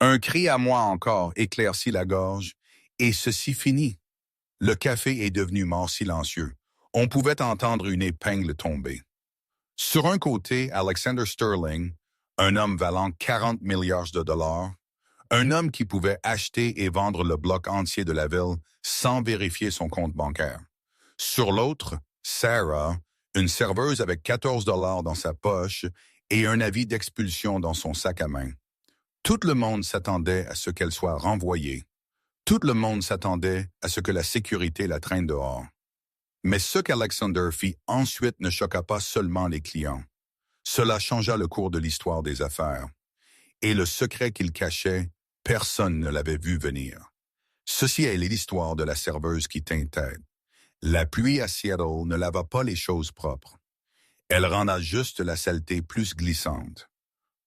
Un cri à moi encore éclaircit la gorge, et ceci finit. Le café est devenu mort silencieux. On pouvait entendre une épingle tomber. Sur un côté, Alexander Sterling, un homme valant 40 milliards de dollars, un homme qui pouvait acheter et vendre le bloc entier de la ville sans vérifier son compte bancaire. Sur l'autre, Sarah, une serveuse avec 14 dollars dans sa poche et un avis d'expulsion dans son sac à main. Tout le monde s'attendait à ce qu'elle soit renvoyée. Tout le monde s'attendait à ce que la sécurité la traîne dehors. Mais ce qu'Alexander fit ensuite ne choqua pas seulement les clients. Cela changea le cours de l'histoire des affaires. Et le secret qu'il cachait, personne ne l'avait vu venir. Ceci est l'histoire de la serveuse qui tint tête. La pluie à Seattle ne lava pas les choses propres. Elle rendra juste la saleté plus glissante.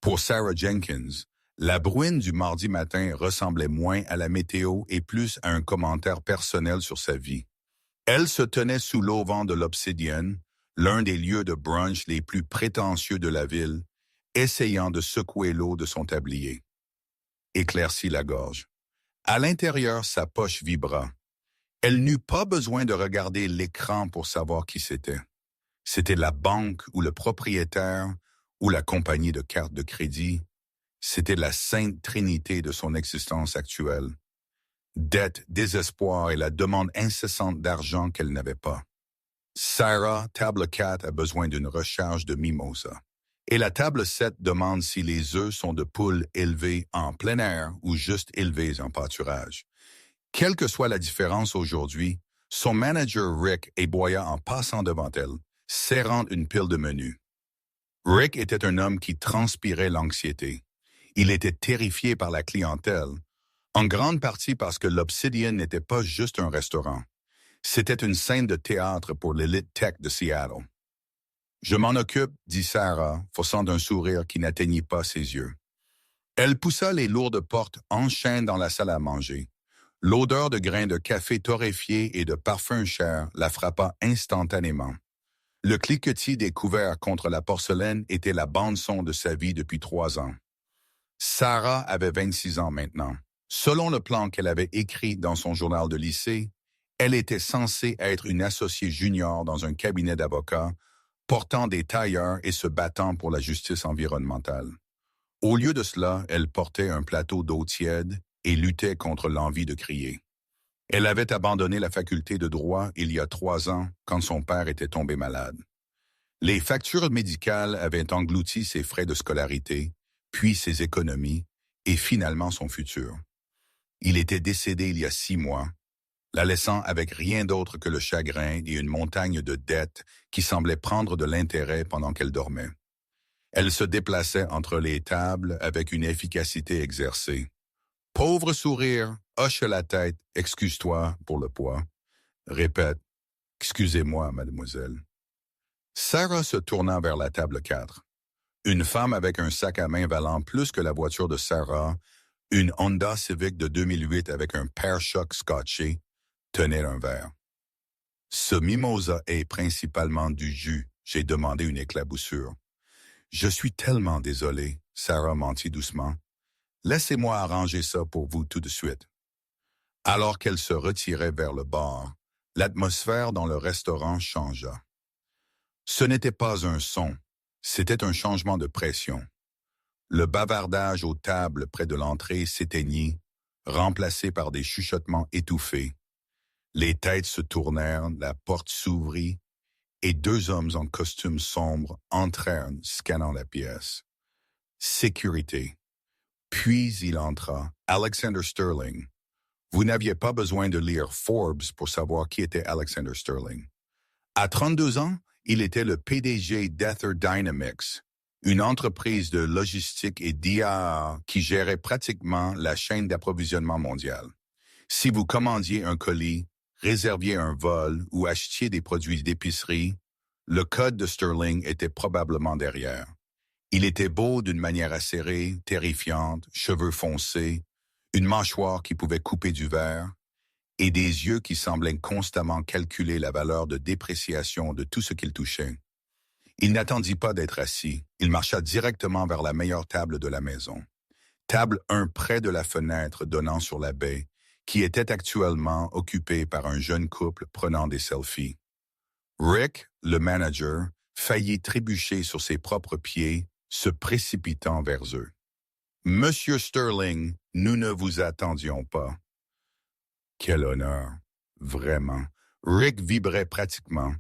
Pour Sarah Jenkins, la bruine du mardi matin ressemblait moins à la météo et plus à un commentaire personnel sur sa vie. Elle se tenait sous l'auvent de l'Obsidian, l'un des lieux de brunch les plus prétentieux de la ville, essayant de secouer l'eau de son tablier. Éclaircit la gorge. À l'intérieur, sa poche vibra. Elle n'eut pas besoin de regarder l'écran pour savoir qui c'était. C'était la banque ou le propriétaire ou la compagnie de cartes de crédit. C'était la sainte trinité de son existence actuelle. Dette, désespoir et la demande incessante d'argent qu'elle n'avait pas. Sarah, table 4, a besoin d'une recharge de mimosa. Et la table 7 demande si les œufs sont de poules élevées en plein air ou juste élevés en pâturage. Quelle que soit la différence aujourd'hui, son manager Rick ébouilla en passant devant elle, serrant une pile de menus. Rick était un homme qui transpirait l'anxiété. Il était terrifié par la clientèle, en grande partie parce que l'Obsidian n'était pas juste un restaurant. C'était une scène de théâtre pour l'élite tech de Seattle. « Je m'en occupe », dit Sarah, forçant d'un sourire qui n'atteignit pas ses yeux. Elle poussa les lourdes portes en chaîne dans la salle à manger. L'odeur de grains de café torréfiés et de parfums chers la frappa instantanément. Le cliquetis des couverts contre la porcelaine était la bande-son de sa vie depuis 3 ans. Sarah avait 26 ans maintenant. Selon le plan qu'elle avait écrit dans son journal de lycée, elle était censée être une associée junior dans un cabinet d'avocats, portant des tailleurs et se battant pour la justice environnementale. Au lieu de cela, elle portait un plateau d'eau tiède et luttait contre l'envie de crier. Elle avait abandonné la faculté de droit il y a 3 ans quand son père était tombé malade. Les factures médicales avaient englouti ses frais de scolarité, puis ses économies, et finalement son futur. Il était décédé il y a 6 mois, la laissant avec rien d'autre que le chagrin et une montagne de dettes qui semblait prendre de l'intérêt pendant qu'elle dormait. Elle se déplaçait entre les tables avec une efficacité exercée. Pauvre sourire, hoche la tête, excuse-toi pour le poids. Répète, excusez-moi, mademoiselle. Sarah se tourna vers la table 4. Une femme avec un sac à main valant plus que la voiture de Sarah, une Honda Civic de 2008 avec un pare-choc scotché, tenait un verre. Ce mimosa est principalement du jus, j'ai demandé une éclaboussure. Je suis tellement désolé, Sarah mentit doucement. Laissez-moi arranger ça pour vous tout de suite. Alors qu'elle se retirait vers le bar, l'atmosphère dans le restaurant changea. Ce n'était pas un son, c'était un changement de pression. Le bavardage aux tables près de l'entrée s'éteignit, remplacé par des chuchotements étouffés. Les têtes se tournèrent, la porte s'ouvrit, et 2 hommes en costume sombre entrèrent, scannant la pièce. Sécurité. Puis il entra, Alexander Sterling. Vous n'aviez pas besoin de lire Forbes pour savoir qui était Alexander Sterling. À 32 ans, il était le PDG d'Ether Dynamics, une entreprise de logistique et d'IA qui gérait pratiquement la chaîne d'approvisionnement mondiale. Si vous commandiez un colis, réserviez un vol ou achetiez des produits d'épicerie, le code de Sterling était probablement derrière. Il était beau d'une manière acérée, terrifiante, cheveux foncés, une mâchoire qui pouvait couper du verre, et des yeux qui semblaient constamment calculer la valeur de dépréciation de tout ce qu'il touchait. Il n'attendit pas d'être assis, il marcha directement vers la meilleure table de la maison. Table 1 près de la fenêtre donnant sur la baie, qui était actuellement occupée par un jeune couple prenant des selfies. Rick, le manager, faillit trébucher sur ses propres pieds, se précipitant vers eux. « Monsieur Sterling, nous ne vous attendions pas. » Quel honneur, vraiment. Rick vibrait pratiquement.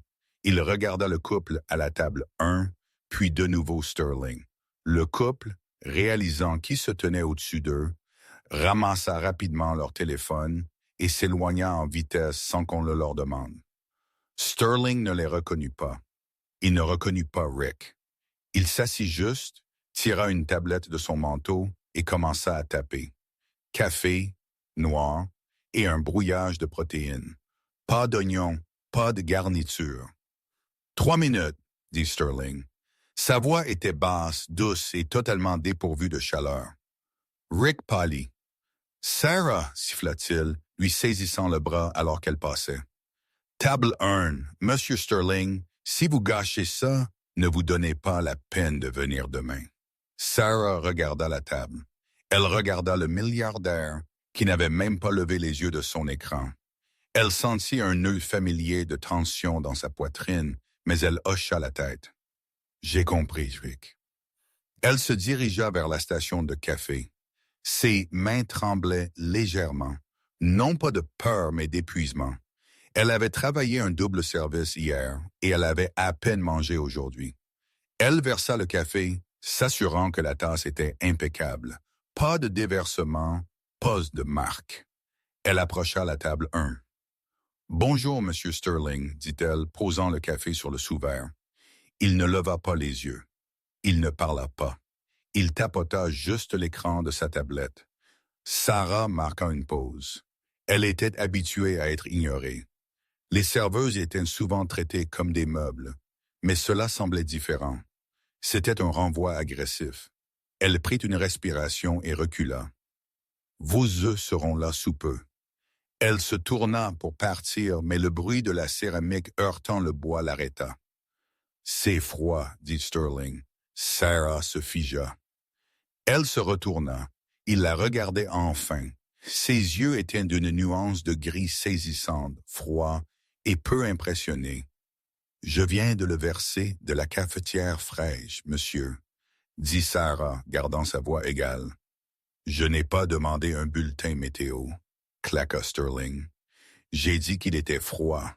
Il regarda le couple à la table 1, puis de nouveau Sterling. Le couple, réalisant qui se tenait au-dessus d'eux, ramassa rapidement leur téléphone et s'éloigna en vitesse sans qu'on le leur demande. Sterling ne les reconnut pas. Il ne reconnut pas Rick. Il s'assit juste, tira une tablette de son manteau et commença à taper. Café, noir et un brouillage de protéines. Pas d'oignons, pas de garniture. 3 minutes, dit Sterling. Sa voix était basse, douce et totalement dépourvue de chaleur. Rick pâlit. Sarah, siffla-t-il, lui saisissant le bras alors qu'elle passait. Table 1, Monsieur Sterling, si vous gâchez ça, ne vous donnez pas la peine de venir demain. Sarah regarda la table. Elle regarda le milliardaire qui n'avait même pas levé les yeux de son écran. Elle sentit un nœud familier de tension dans sa poitrine, mais elle hocha la tête. « J'ai compris, Rick. » Elle se dirigea vers la station de café. Ses mains tremblaient légèrement, non pas de peur mais d'épuisement. Elle avait travaillé un double service hier et elle avait à peine mangé aujourd'hui. Elle versa le café, s'assurant que la tasse était impeccable. Pas de déversement, pas de marque. Elle approcha la table 1. « Bonjour, Monsieur Sterling, dit-elle, posant le café sur le sous-verre. Il ne leva pas les yeux. Il ne parla pas. Il tapota juste l'écran de sa tablette. Sarah marqua une pause. Elle était habituée à être ignorée. Les serveuses étaient souvent traitées comme des meubles, mais cela semblait différent. C'était un renvoi agressif. Elle prit une respiration et recula. « Vos œufs seront là sous peu. » Elle se tourna pour partir, mais le bruit de la céramique heurtant le bois l'arrêta. « C'est froid, dit Sterling. » Sarah se figea. Elle se retourna. Il la regardait enfin. Ses yeux étaient d'une nuance de gris saisissante, froid et peu impressionné. « Je viens de le verser de la cafetière fraîche, monsieur, » dit Sarah, gardant sa voix égale. « Je n'ai pas demandé un bulletin météo, » claqua Sterling. « J'ai dit qu'il était froid.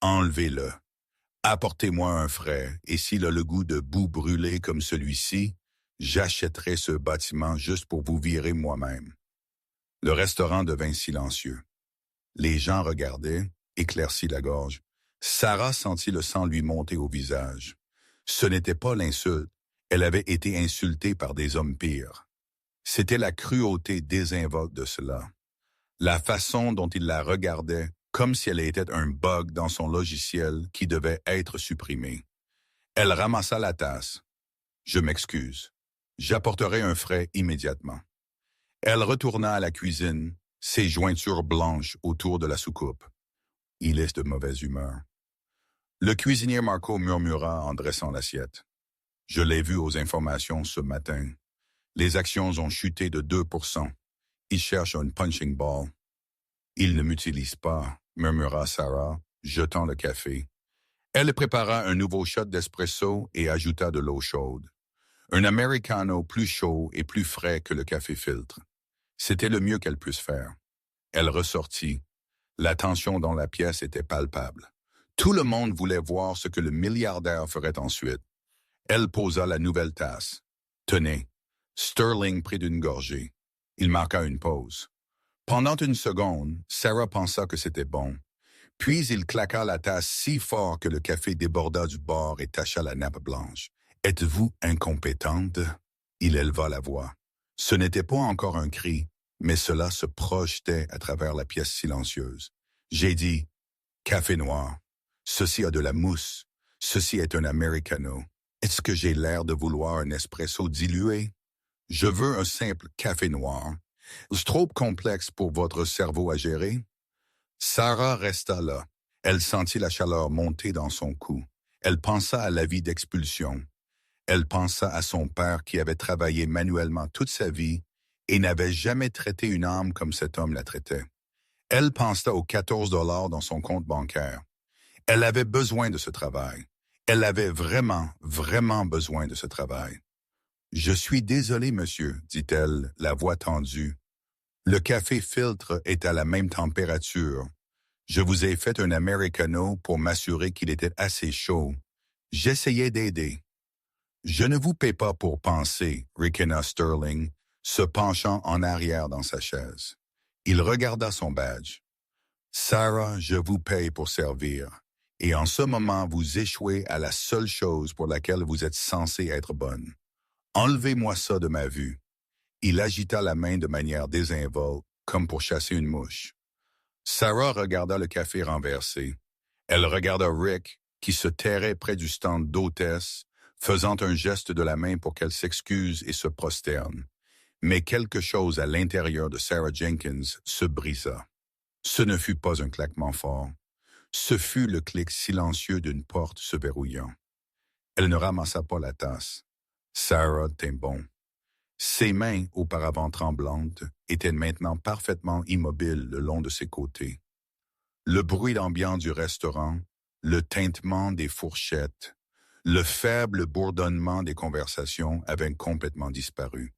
Enlevez-le. Apportez-moi un frais, et s'il a le goût de boue brûlée comme celui-ci, j'achèterai ce bâtiment juste pour vous virer moi-même. » Le restaurant devint silencieux. Les gens regardaient, éclaircis la gorge. Sarah sentit le sang lui monter au visage. Ce n'était pas l'insulte, elle avait été insultée par des hommes pires. C'était la cruauté désinvolte de cela. La façon dont il la regardait, comme si elle était un bug dans son logiciel qui devait être supprimé. Elle ramassa la tasse. « Je m'excuse. J'apporterai un frais immédiatement. » Elle retourna à la cuisine, ses jointures blanches autour de la soucoupe. Il est de mauvaise humeur. Le cuisinier Marco murmura en dressant l'assiette. « Je l'ai vu aux informations ce matin. Les actions ont chuté de 2%. Il cherche une punching ball. »« Il ne m'utilise pas, » murmura Sarah, jetant le café. Elle prépara un nouveau shot d'espresso et ajouta de l'eau chaude. Un americano plus chaud et plus frais que le café filtre. C'était le mieux qu'elle puisse faire. Elle ressortit. La tension dans la pièce était palpable. Tout le monde voulait voir ce que le milliardaire ferait ensuite. Elle posa la nouvelle tasse. « Tenez. » Sterling prit d'une gorgée. Il marqua une pause. Pendant une seconde, Sarah pensa que c'était bon. Puis il claqua la tasse si fort que le café déborda du bord et tacha la nappe blanche. « Êtes-vous incompétente? » Il éleva la voix. Ce n'était pas encore un cri, mais cela se projetait à travers la pièce silencieuse. J'ai dit « Café noir. Ceci a de la mousse. Ceci est un americano. Est-ce que j'ai l'air de vouloir un espresso dilué? Je veux un simple café noir. C'est trop complexe pour votre cerveau à gérer? » Sarah resta là. Elle sentit la chaleur monter dans son cou. Elle pensa à la vie d'expulsion. Elle pensa à son père qui avait travaillé manuellement toute sa vie et n'avait jamais traité une âme comme cet homme la traitait. Elle pensa aux 14 dollars dans son compte bancaire. Elle avait besoin de ce travail. Elle avait vraiment, vraiment besoin de ce travail. « Je suis désolé, monsieur, dit-elle, la voix tendue. Le café filtre est à la même température. Je vous ai fait un americano pour m'assurer qu'il était assez chaud. J'essayais d'aider. » « Je ne vous paie pas pour penser, » ricana Sterling, se penchant en arrière dans sa chaise. Il regarda son badge. « Sarah, je vous paye pour servir. Et en ce moment, vous échouez à la seule chose pour laquelle vous êtes censé être bonne. Enlevez-moi ça de ma vue. » Il agita la main de manière désinvolte, comme pour chasser une mouche. Sarah regarda le café renversé. Elle regarda Rick, qui se terrait près du stand d'hôtesse, faisant un geste de la main pour qu'elle s'excuse et se prosterne. Mais quelque chose à l'intérieur de Sarah Jenkins se brisa. Ce ne fut pas un claquement fort. Ce fut le clic silencieux d'une porte se verrouillant. Elle ne ramassa pas la tasse. Sarah tint bon. Ses mains, auparavant tremblantes, étaient maintenant parfaitement immobiles le long de ses côtés. Le bruit ambiant du restaurant, le tintement des fourchettes, le faible bourdonnement des conversations avaient complètement disparu.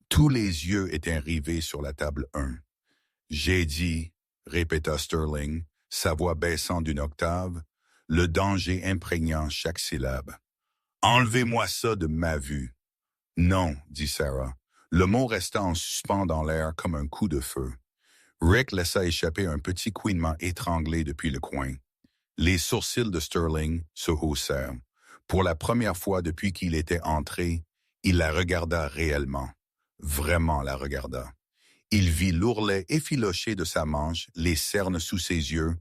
Tous les yeux étaient rivés sur la table 1. « J'ai dit, » répéta Sterling, sa voix baissant d'une octave, le danger imprégnant chaque syllabe. « Enlevez-moi ça de ma vue. »« Non, » dit Sarah. Le mot resta en suspens dans l'air comme un coup de feu. Rick laissa échapper un petit couinement étranglé depuis le coin. Les sourcils de Sterling se haussèrent. Pour la première fois depuis qu'il était entré, il la regarda réellement. Vraiment la regarda. Il vit l'ourlet effiloché de sa manche, les cernes sous ses yeux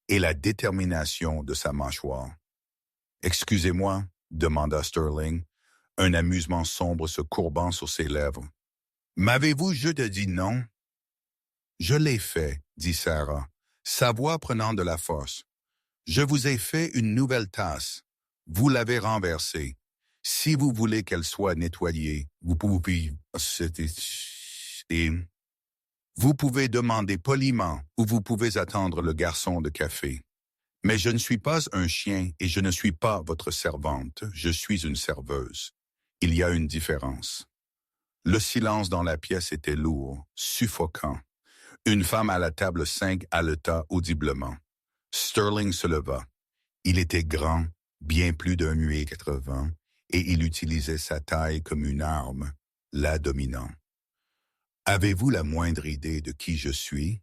et la détermination de sa mâchoire. « Excusez-moi, » demanda Sterling, un amusement sombre se courbant sur ses lèvres. « M'avez-vous juste dit non? »« Je l'ai fait, » dit Sarah, sa voix prenant de la force. « Je vous ai fait une nouvelle tasse. Vous l'avez renversée. Si vous voulez qu'elle soit nettoyée, vous pouvez... Vous pouvez demander poliment ou vous pouvez attendre le garçon de café. Mais je ne suis pas un chien et je ne suis pas votre servante, je suis une serveuse. Il y a une différence. » Le silence dans la pièce était lourd, suffocant. Une femme à la table 5 haleta audiblement. Sterling se leva. Il était grand, bien plus d'1,80 m, et il utilisait sa taille comme une arme, la dominant. « Avez-vous la moindre idée de qui je suis? »«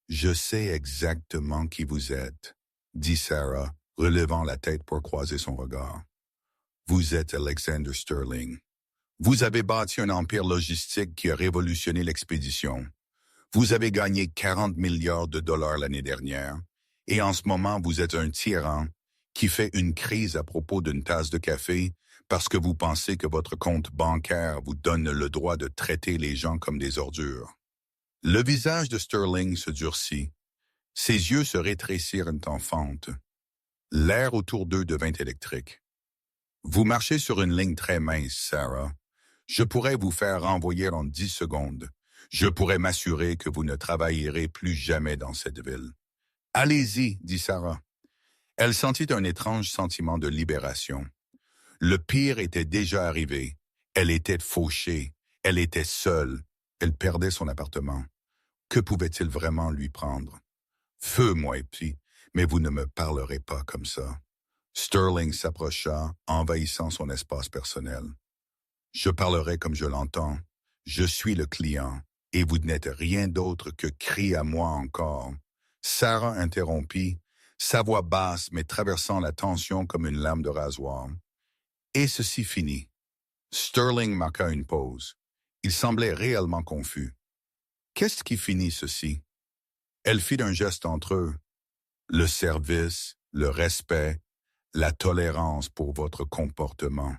Je sais exactement qui vous êtes, » dit Sarah, relevant la tête pour croiser son regard. « Vous êtes Alexander Sterling. Vous avez bâti un empire logistique qui a révolutionné l'expédition. Vous avez gagné 40 milliards de dollars l'année dernière, et en ce moment vous êtes un tyran qui fait une crise à propos d'une tasse de café parce que vous pensez que votre compte bancaire vous donne le droit de traiter les gens comme des ordures. » Le visage de Sterling se durcit. Ses yeux se rétrécirent en fente. L'air autour d'eux devint électrique. « Vous marchez sur une ligne très mince, Sarah. Je pourrais vous faire renvoyer en 10 secondes. Je pourrais m'assurer que vous ne travaillerez plus jamais dans cette ville. »« Allez-y, » dit Sarah. Elle sentit un étrange sentiment de libération. Le pire était déjà arrivé. Elle était fauchée. Elle était seule. Elle perdait son appartement. Que pouvait-il vraiment lui prendre? « Feu, moi et puis, mais vous ne me parlerez pas comme ça. » Sterling s'approcha, envahissant son espace personnel. « Je parlerai comme je l'entends. Je suis le client, et vous n'êtes rien d'autre que cri à moi encore. » Sarah interrompit, sa voix basse mais traversant la tension comme une lame de rasoir. Et ceci finit. Sterling marqua une pause. Il semblait réellement confus. « Qu'est-ce qui finit ceci? » Elle fit un geste entre eux. « Le service, le respect, la tolérance pour votre comportement.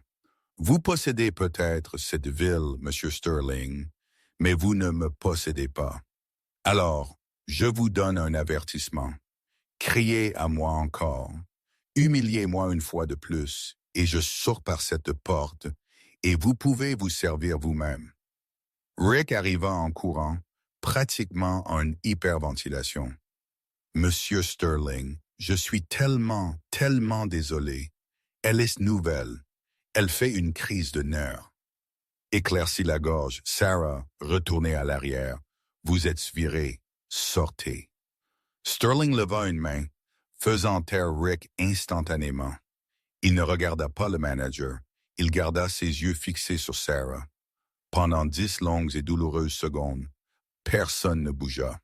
Vous possédez peut-être cette ville, Monsieur Sterling, mais vous ne me possédez pas. Alors, je vous donne un avertissement. Criez à moi encore. Humiliez-moi une fois de plus, et je sors par cette porte, et vous pouvez vous servir vous-même. » Rick arriva en courant, pratiquement en hyperventilation. Monsieur Sterling, je suis tellement, tellement désolé. Elle est nouvelle. Elle fait une crise de nerfs. Éclaircit la gorge. Sarah, retournez à l'arrière. Vous êtes viré. Sortez. Sterling leva une main, faisant taire Rick instantanément. Il ne regarda pas le manager. Il garda ses yeux fixés sur Sarah. Pendant 10 longues et douloureuses secondes, personne ne bougea.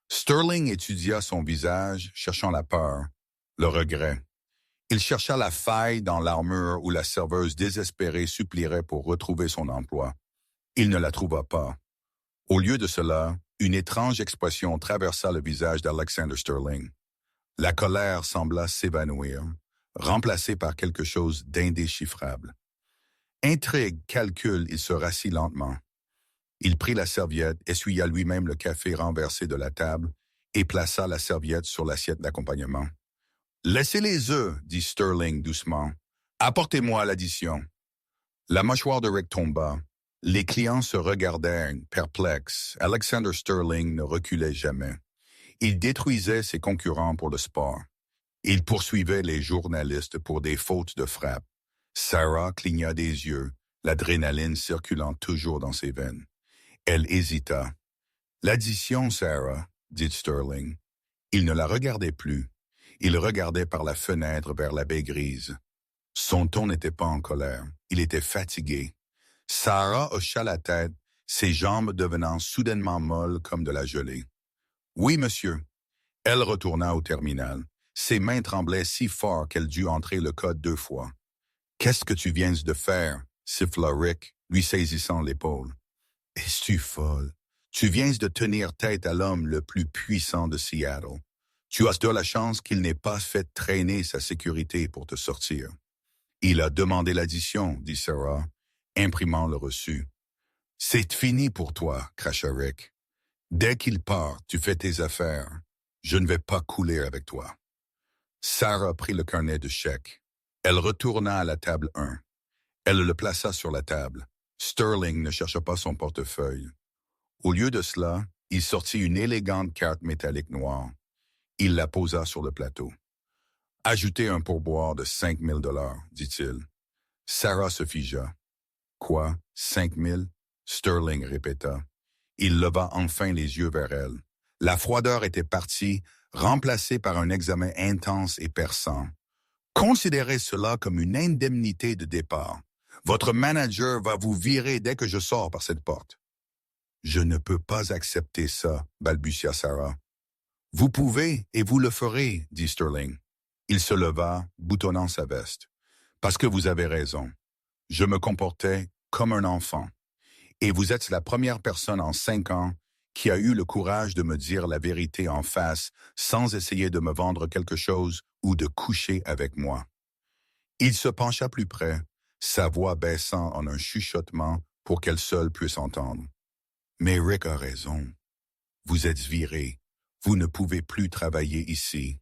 Sterling étudia son visage, cherchant la peur, le regret. Il chercha la faille dans l'armure où la serveuse désespérée supplierait pour retrouver son emploi. Il ne la trouva pas. Au lieu de cela, une étrange expression traversa le visage d'Alexander Sterling. La colère sembla s'évanouir, remplacée par quelque chose d'indéchiffrable. Intrigue, calcul, il se rassit lentement. Il prit la serviette, essuya lui-même le café renversé de la table et plaça la serviette sur l'assiette d'accompagnement. « Laissez les œufs, dit Sterling doucement. « Apportez-moi l'addition. » La mâchoire de Rick tomba. Les clients se regardèrent, perplexes. Alexander Sterling ne reculait jamais. Il détruisait ses concurrents pour le sport. Il poursuivait les journalistes pour des fautes de frappe. Sarah cligna des yeux, l'adrénaline circulant toujours dans ses veines. Elle hésita. « L'addition, Sarah, dit Sterling. » Il ne la regardait plus. Il regardait par la fenêtre vers la baie grise. Son ton n'était pas en colère. Il était fatigué. Sarah hocha la tête, ses jambes devenant soudainement molles comme de la gelée. « Oui, monsieur. » Elle retourna au terminal. Ses mains tremblaient si fort qu'elle dut entrer le code 2 fois. « Qu'est-ce que tu viens de faire? » siffla Rick, lui saisissant l'épaule. « Es-tu folle? Tu viens de tenir tête à l'homme le plus puissant de Seattle. Tu as de la chance qu'il n'ait pas fait traîner sa sécurité pour te sortir. » « Il a demandé l'addition, dit Sarah, imprimant le reçu. « C'est fini pour toi, cracha Rick. Dès qu'il part, tu fais tes affaires. Je ne vais pas couler avec toi. » Sarah prit le carnet de chèques. Elle retourna à la table 1. Elle le plaça sur la table. Sterling ne chercha pas son portefeuille. Au lieu de cela, il sortit une élégante carte métallique noire. Il la posa sur le plateau. « Ajoutez un pourboire de 5 000 $, dit-il. Sarah se figea. « Quoi, 5 000 ?» Sterling répéta. Il leva enfin les yeux vers elle. La froideur était partie, remplacée par un examen intense et perçant. « Considérez cela comme une indemnité de départ. Votre manager va vous virer dès que je sors par cette porte. »« Je ne peux pas accepter ça, » balbutia Sarah. « Vous pouvez et vous le ferez, » dit Sterling. Il se leva, boutonnant sa veste. « Parce que vous avez raison. Je me comportais comme un enfant. Et vous êtes la première personne en 5 ans qui a eu le courage de me dire la vérité en face sans essayer de me vendre quelque chose ou de coucher avec moi. » Il se pencha plus près, sa voix baissant en un chuchotement pour qu'elle seule puisse entendre. « Mais Rick a raison. Vous êtes viré. Vous ne pouvez plus travailler ici. »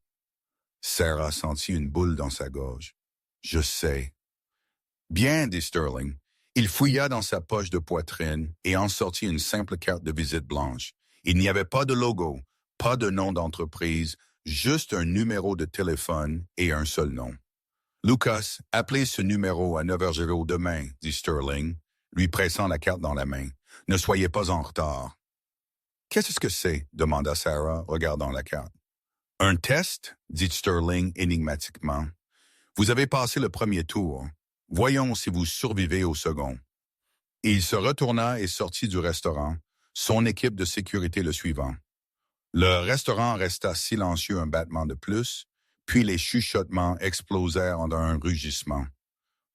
Sarah sentit une boule dans sa gorge. « Je sais. » « Bien, dit Sterling. » Il fouilla dans sa poche de poitrine et en sortit une simple carte de visite blanche. Il n'y avait pas de logo, pas de nom d'entreprise, juste un numéro de téléphone et un seul nom. « Lucas, appelez ce numéro à 9h00 demain, dit Sterling, lui pressant la carte dans la main. « Ne soyez pas en retard. »« Qu'est-ce que c'est? » demanda Sarah, regardant la carte. « Un test? » dit Sterling énigmatiquement. « Vous avez passé le premier tour. Voyons si vous survivez au second. » Il se retourna et sortit du restaurant, son équipe de sécurité le suivant. Le restaurant resta silencieux un battement de plus, puis les chuchotements explosèrent en un rugissement.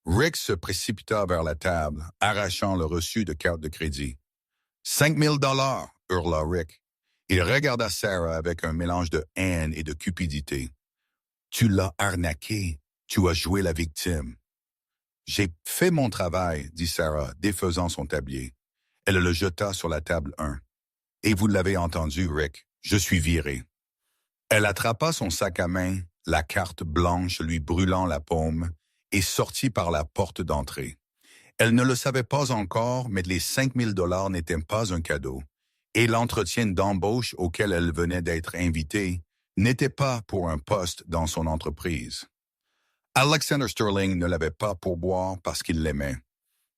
Rick se précipita vers la table, arrachant le reçu de carte de crédit. « 5 000 $, hurla Rick. Il regarda Sarah avec un mélange de haine et de cupidité. « Tu l'as arnaqué, tu as joué la victime. » « J'ai fait mon travail, dit Sarah, défaisant son tablier. Elle le jeta sur la table 1. « Et vous l'avez entendu, Rick, je suis viré. » Elle attrapa son sac à main, la carte blanche lui brûlant la paume, et sortit par la porte d'entrée. Elle ne le savait pas encore, mais les 5 000 $ n'étaient pas un cadeau, et l'entretien d'embauche auquel elle venait d'être invitée n'était pas pour un poste dans son entreprise. Alexander Sterling ne l'avait pas pour boire parce qu'il l'aimait.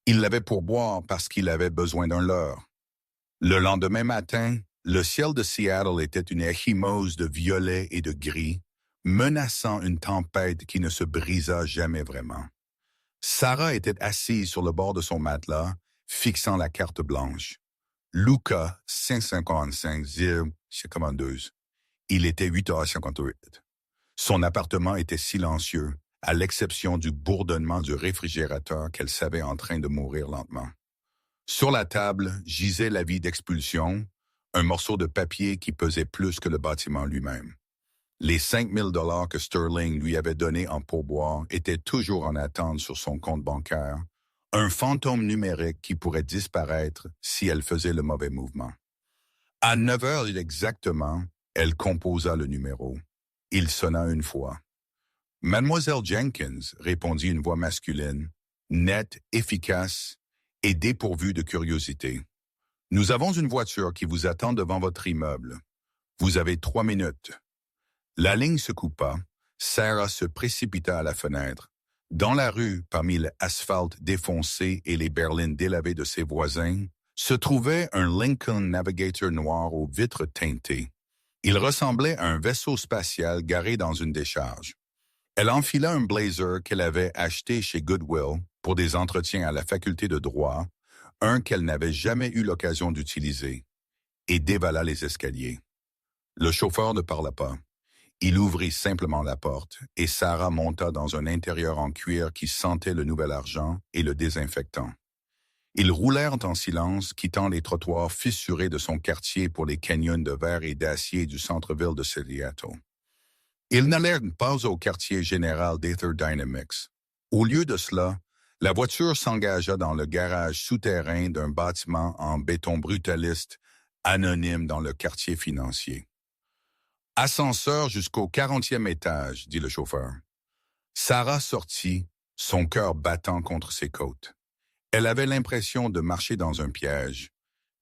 Il l'avait pour boire parce qu'il avait besoin d'un leurre. Le lendemain matin, le ciel de Seattle était une échymose de violet et de gris, menaçant une tempête qui ne se brisa jamais vraiment. Sarah était assise sur le bord de son matelas, fixant la carte blanche. Luca, 555, 052. Il était 8h58. Son appartement était silencieux, à l'exception du bourdonnement du réfrigérateur qu'elle savait en train de mourir lentement. Sur la table gisait l'avis d'expulsion, un morceau de papier qui pesait plus que le bâtiment lui-même. Les 5 000 $ que Sterling lui avait donnés en pourboire étaient toujours en attente sur son compte bancaire, un fantôme numérique qui pourrait disparaître si elle faisait le mauvais mouvement. À 9 heures exactement, elle composa le numéro. Il sonna une fois. « Mademoiselle Jenkins », répondit une voix masculine, nette, efficace et dépourvue de curiosité. « Nous avons une voiture qui vous attend devant votre immeuble. Vous avez 3 minutes. » La ligne se coupa. Sarah se précipita à la fenêtre. Dans la rue, parmi l'asphalte défoncé et les berlines délavées de ses voisins, se trouvait un Lincoln Navigator noir aux vitres teintées. Il ressemblait à un vaisseau spatial garé dans une décharge. Elle enfila un blazer qu'elle avait acheté chez Goodwill pour des entretiens à la faculté de droit, un qu'elle n'avait jamais eu l'occasion d'utiliser, et dévala les escaliers. Le chauffeur ne parla pas. Il ouvrit simplement la porte et Sarah monta dans un intérieur en cuir qui sentait le nouvel argent et le désinfectant. Ils roulèrent en silence, quittant les trottoirs fissurés de son quartier pour les canyons de verre et d'acier du centre-ville de Seattle. Ils n'allèrent pas au quartier général d'Ether Dynamics. Au lieu de cela, la voiture s'engagea dans le garage souterrain d'un bâtiment en béton brutaliste anonyme dans le quartier financier. « Ascenseur jusqu'au 40e étage », dit le chauffeur. Sarah sortit, son cœur battant contre ses côtes. Elle avait l'impression de marcher dans un piège,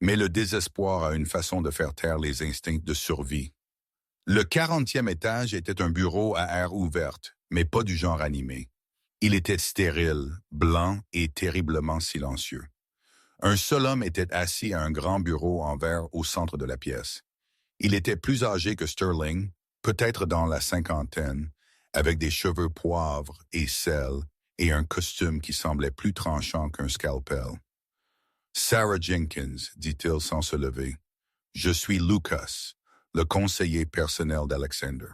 mais le désespoir a une façon de faire taire les instincts de survie. Le 40e étage était un bureau à air ouverte, mais pas du genre animé. Il était stérile, blanc et terriblement silencieux. Un seul homme était assis à un grand bureau en verre au centre de la pièce. Il était plus âgé que Sterling, peut-être dans la cinquantaine, avec des cheveux poivre et sel et un costume qui semblait plus tranchant qu'un scalpel. « Sarah Jenkins », dit-il sans se lever. « Je suis Lucas, le conseiller personnel d'Alexander. »«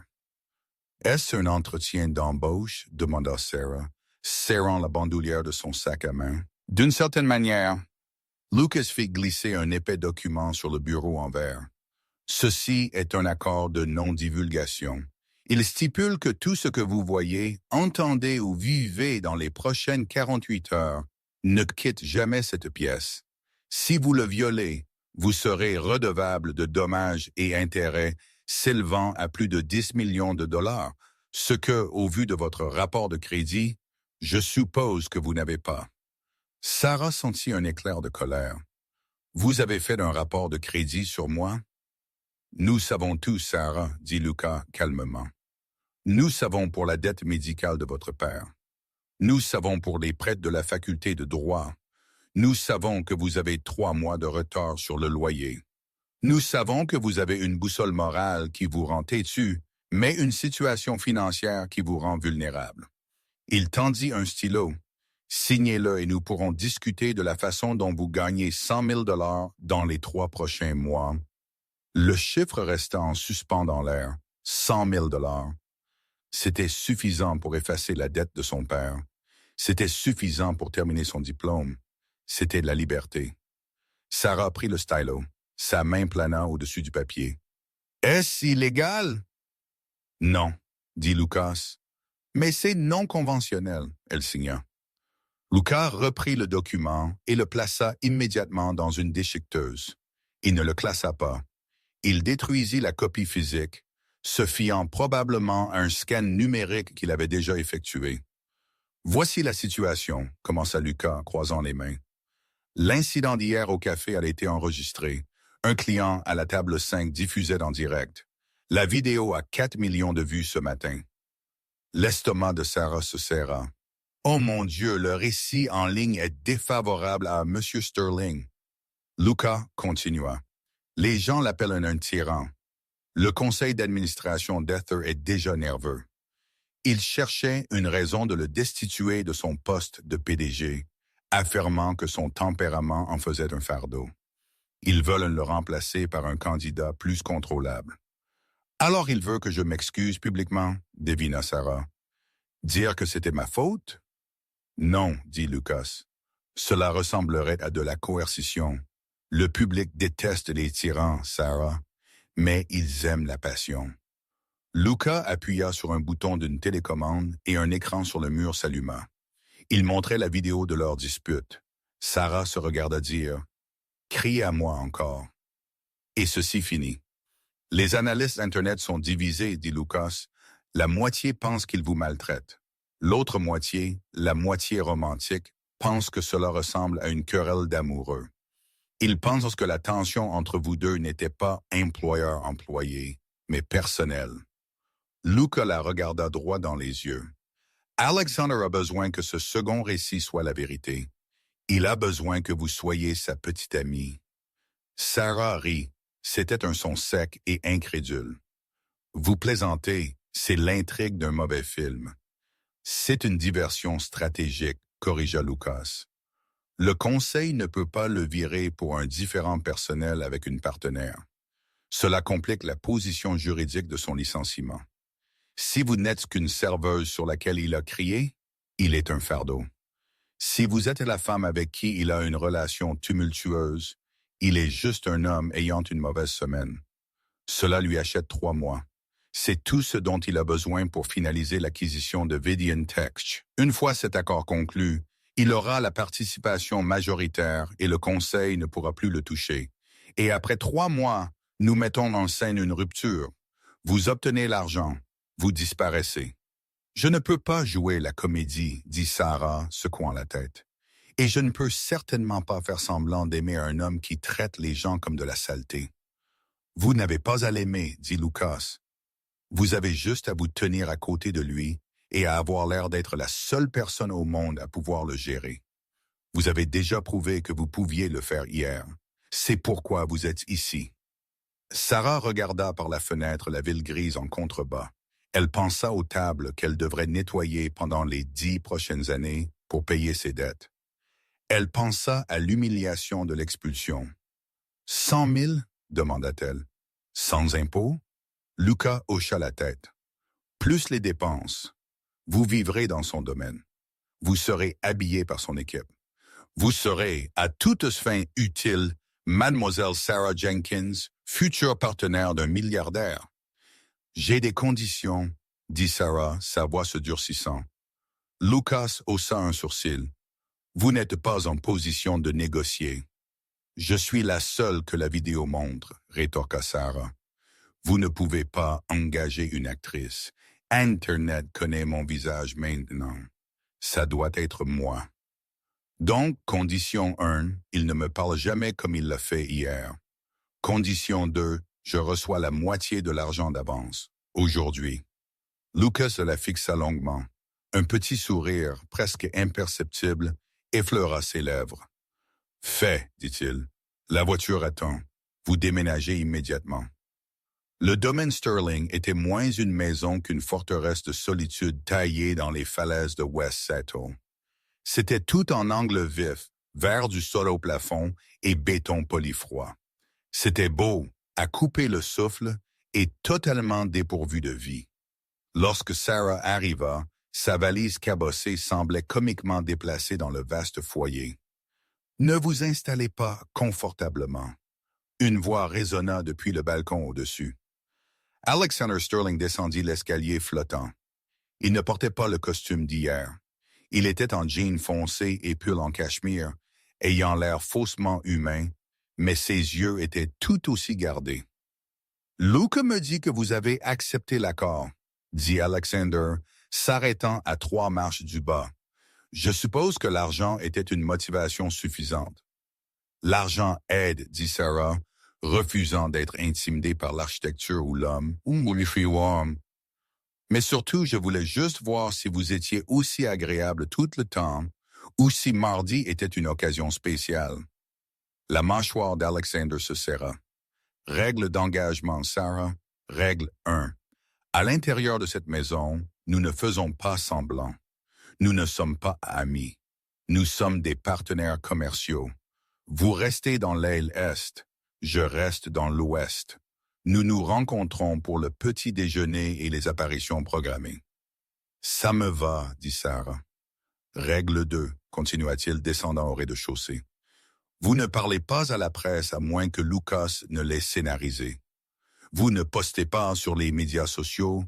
Est-ce un entretien d'embauche ?» demanda Sarah, serrant la bandoulière de son sac à main. « D'une certaine manière. » Lucas fit glisser un épais document sur le bureau en verre. Ceci est un accord de non-divulgation. Il stipule que tout ce que vous voyez, entendez ou vivez dans les prochaines 48 heures ne quitte jamais cette pièce. Si vous le violez, vous serez redevable de dommages et intérêts s'élevant à plus de 10 millions de dollars, ce que, au vu de votre rapport de crédit, je suppose que vous n'avez pas. Sarah sentit un éclair de colère. « Vous avez fait un rapport de crédit sur moi? » « Nous savons tout, Sarah, » dit Lucas calmement. « Nous savons pour la dette médicale de votre père. Nous savons pour les prêts de la faculté de droit. Nous savons que vous avez 3 mois de retard sur le loyer. Nous savons que vous avez une boussole morale qui vous rend têtu, mais une situation financière qui vous rend vulnérable. » Il tendit un stylo. « Signez-le et nous pourrons discuter de la façon dont vous gagnez 100 000 $ dans les 3 prochains mois. » Le chiffre resta en suspens dans l'air. 100 000 $. C'était suffisant pour effacer la dette de son père. C'était suffisant pour terminer son diplôme. C'était la liberté. Sarah prit le stylo. Sa main plana au-dessus du papier. « Est-ce illégal? » « Non, » dit Lucas. « Mais c'est non conventionnel. » Elle signa. Lucas reprit le document et le plaça immédiatement dans une déchiqueteuse. Il ne le classa pas. Il détruisit la copie physique, se fiant probablement à un scan numérique qu'il avait déjà effectué. « Voici la situation, commença Lucas, croisant les mains. L'incident d'hier au café a été enregistré. Un client à la table 5 diffusait en direct. La vidéo a 4 millions de vues ce matin. L'estomac de Sarah se serra. Oh mon Dieu, le récit en ligne est défavorable à M. Sterling. Lucas continua. Les gens l'appellent un tyran. Le conseil d'administration d'Ether est déjà nerveux. Il cherchait une raison de le destituer de son poste de PDG, affirmant que son tempérament en faisait un fardeau. Ils veulent le remplacer par un candidat plus contrôlable. Alors il veut que je m'excuse publiquement, devina Sarah. Dire que c'était ma faute? Non, dit Lucas. Cela ressemblerait à de la coercition. Le public déteste les tyrans, Sarah, mais ils aiment la passion. Lucas appuya sur un bouton d'une télécommande et un écran sur le mur s'alluma. Il montrait la vidéo de leur dispute. Sarah se regarda dire « Criez à moi encore ». Et ceci finit. Les analystes Internet sont divisés, dit Lucas. La moitié pense qu'il vous maltraite. L'autre moitié, la moitié romantique, pense que cela ressemble à une querelle d'amoureux. Ils pensent que la tension entre vous deux n'était pas employeur-employé, mais personnelle. Lucas la regarda droit dans les yeux. Alexander a besoin que ce second récit soit la vérité. Il a besoin que vous soyez sa petite amie. Sarah rit. C'était un son sec et incrédule. Vous plaisantez, c'est l'intrigue d'un mauvais film. C'est une diversion stratégique, corrigea Lucas. Le conseil ne peut pas le virer pour un différend personnel avec une partenaire. Cela complique la position juridique de son licenciement. Si vous n'êtes qu'une serveuse sur laquelle il a crié, il est un fardeau. Si vous êtes la femme avec qui il a une relation tumultueuse, il est juste un homme ayant une mauvaise semaine. Cela lui achète 3 mois. C'est tout ce dont il a besoin pour finaliser l'acquisition de Vidian Tech. Une fois cet accord conclu, il aura la participation majoritaire et le conseil ne pourra plus le toucher. Et après 3 mois, nous mettons en scène une rupture. Vous obtenez l'argent. Vous disparaissez. Je ne peux pas jouer la comédie, dit Sarah, secouant la tête. Et je ne peux certainement pas faire semblant d'aimer un homme qui traite les gens comme de la saleté. Vous n'avez pas à l'aimer, dit Lucas. Vous avez juste à vous tenir à côté de lui et à avoir l'air d'être la seule personne au monde à pouvoir le gérer. Vous avez déjà prouvé que vous pouviez le faire hier. C'est pourquoi vous êtes ici. Sarah regarda par la fenêtre la ville grise en contrebas. Elle pensa aux tables qu'elle devrait nettoyer pendant les 10 prochaines années pour payer ses dettes. Elle pensa à l'humiliation de l'expulsion. 100 000 demanda-t-elle. Sans impôt? Lucas hocha la tête. Plus les dépenses. Vous vivrez dans son domaine. Vous serez habillé par son équipe. Vous serez, à toutes fins utiles, Mademoiselle Sarah Jenkins, future partenaire d'un milliardaire. J'ai des conditions, dit Sarah, sa voix se durcissant. Lucas haussa un sourcil. Vous n'êtes pas en position de négocier. Je suis la seule que la vidéo montre, rétorqua Sarah. Vous ne pouvez pas engager une actrice. Internet connaît mon visage maintenant. Ça doit être moi. Donc, condition 1, il ne me parle jamais comme il l'a fait hier. Condition 2, je reçois la moitié de l'argent d'avance, aujourd'hui. Lucas la fixa longuement. Un petit sourire, presque imperceptible, effleura ses lèvres. « Fait, dit-il. La voiture attend. Vous déménagez immédiatement. » Le domaine Sterling était moins une maison qu'une forteresse de solitude taillée dans les falaises de West Sato. C'était tout en angle vif, verre du sol au plafond et béton polifroid. C'était beau, à couper le souffle et totalement dépourvu de vie. Lorsque Sarah arriva, sa valise cabossée semblait comiquement déplacée dans le vaste foyer. « Ne vous installez pas confortablement. » Une voix résonna depuis le balcon au-dessus. Alexander Sterling descendit l'escalier flottant. Il ne portait pas le costume d'hier. Il était en jean foncé et pull en cachemire, ayant l'air faussement humain, mais ses yeux étaient tout aussi gardés. « Luca me dit que vous avez accepté l'accord, » dit Alexander, s'arrêtant à 3 marches du bas. Je suppose que l'argent était une motivation suffisante. L'argent aide, dit Sarah, refusant d'être intimidée par l'architecture ou l'homme, ou les filles. Mais surtout, je voulais juste voir si vous étiez aussi agréable tout le temps, ou si mardi était une occasion spéciale. La mâchoire d'Alexander se serra. Règle d'engagement, Sarah. Règle 1. À l'intérieur de cette maison, nous ne faisons pas semblant. Nous ne sommes pas amis. Nous sommes des partenaires commerciaux. Vous restez dans l'aile Est, je reste dans l'Ouest. Nous nous rencontrons pour le petit déjeuner et les apparitions programmées. Ça me va, dit Sarah. Règle 2, continua-t-il descendant au rez-de-chaussée. Vous ne parlez pas à la presse à moins que Lucas ne l'ait scénarisé. Vous ne postez pas sur les médias sociaux,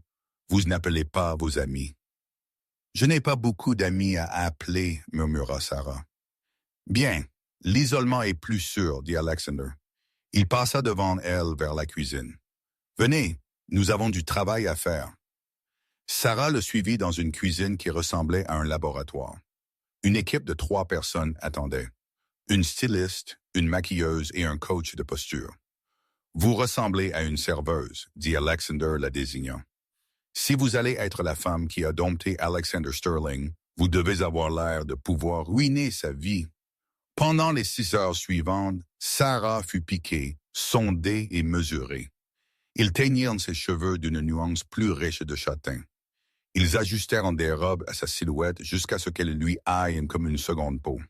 vous n'appelez pas vos amis. Je n'ai pas beaucoup d'amis à appeler, murmura Sarah. Bien, l'isolement est plus sûr, dit Alexander. Il passa devant elle vers la cuisine. Venez, nous avons du travail à faire. Sarah le suivit dans une cuisine qui ressemblait à un laboratoire. Une équipe de 3 personnes attendait. Une styliste, une maquilleuse et un coach de posture. Vous ressemblez à une serveuse, dit Alexander la désignant. Si vous allez être la femme qui a dompté Alexander Sterling, vous devez avoir l'air de pouvoir ruiner sa vie. Pendant les 6 heures suivantes, Sarah fut piquée, sondée et mesurée. Ils teignirent ses cheveux d'une nuance plus riche de châtain. Ils ajustèrent des robes à sa silhouette jusqu'à ce qu'elle lui aille comme une seconde peau.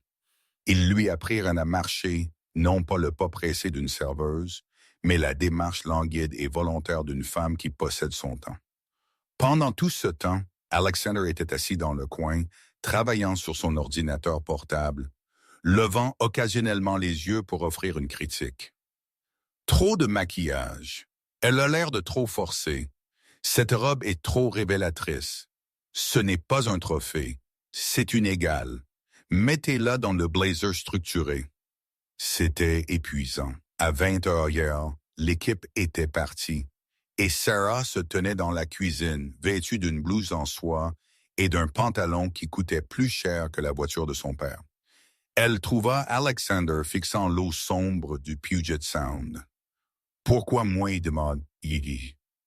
Ils lui apprirent à marcher, non pas le pas pressé d'une serveuse, mais la démarche languide et volontaire d'une femme qui possède son temps. Pendant tout ce temps, Alexander était assis dans le coin, travaillant sur son ordinateur portable, levant occasionnellement les yeux pour offrir une critique. Trop de maquillage. Elle a l'air de trop forcer. Cette robe est trop révélatrice. Ce n'est pas un trophée, c'est une égale. Mettez-la dans le blazer structuré. C'était épuisant. À 20 heures hier, l'équipe était partie. Et Sarah se tenait dans la cuisine, vêtue d'une blouse en soie et d'un pantalon qui coûtait plus cher que la voiture de son père. Elle trouva Alexander fixant l'eau sombre du Puget Sound. « Pourquoi moi,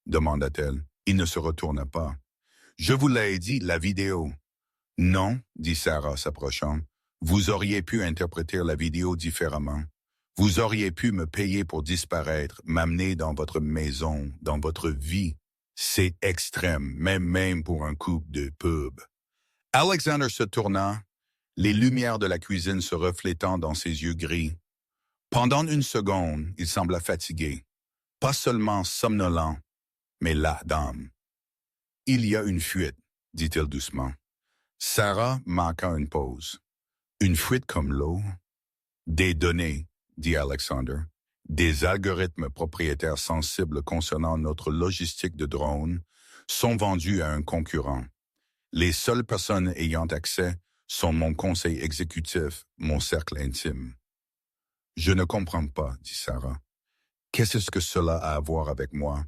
demanda-t-elle. Il ne se retourna pas. « Je vous l'ai dit, la vidéo. »« Non, dit Sarah s'approchant. Vous auriez pu interpréter la vidéo différemment. Vous auriez pu me payer pour disparaître, m'amener dans votre maison, dans votre vie. C'est extrême, même pour un couple de pub. » Alexander se tourna, les lumières de la cuisine se reflétant dans ses yeux gris. Pendant une seconde, il sembla fatigué, pas seulement somnolent, mais las d'âme. « Il y a une fuite, dit-il doucement. Sarah manqua une pause. « Une fuite comme l'eau? »« Des données, dit Alexander. Des algorithmes propriétaires sensibles concernant notre logistique de drones sont vendus à un concurrent. Les seules personnes ayant accès sont mon conseil exécutif, mon cercle intime. »« Je ne comprends pas, dit Sarah. Qu'est-ce que cela a à voir avec moi? »«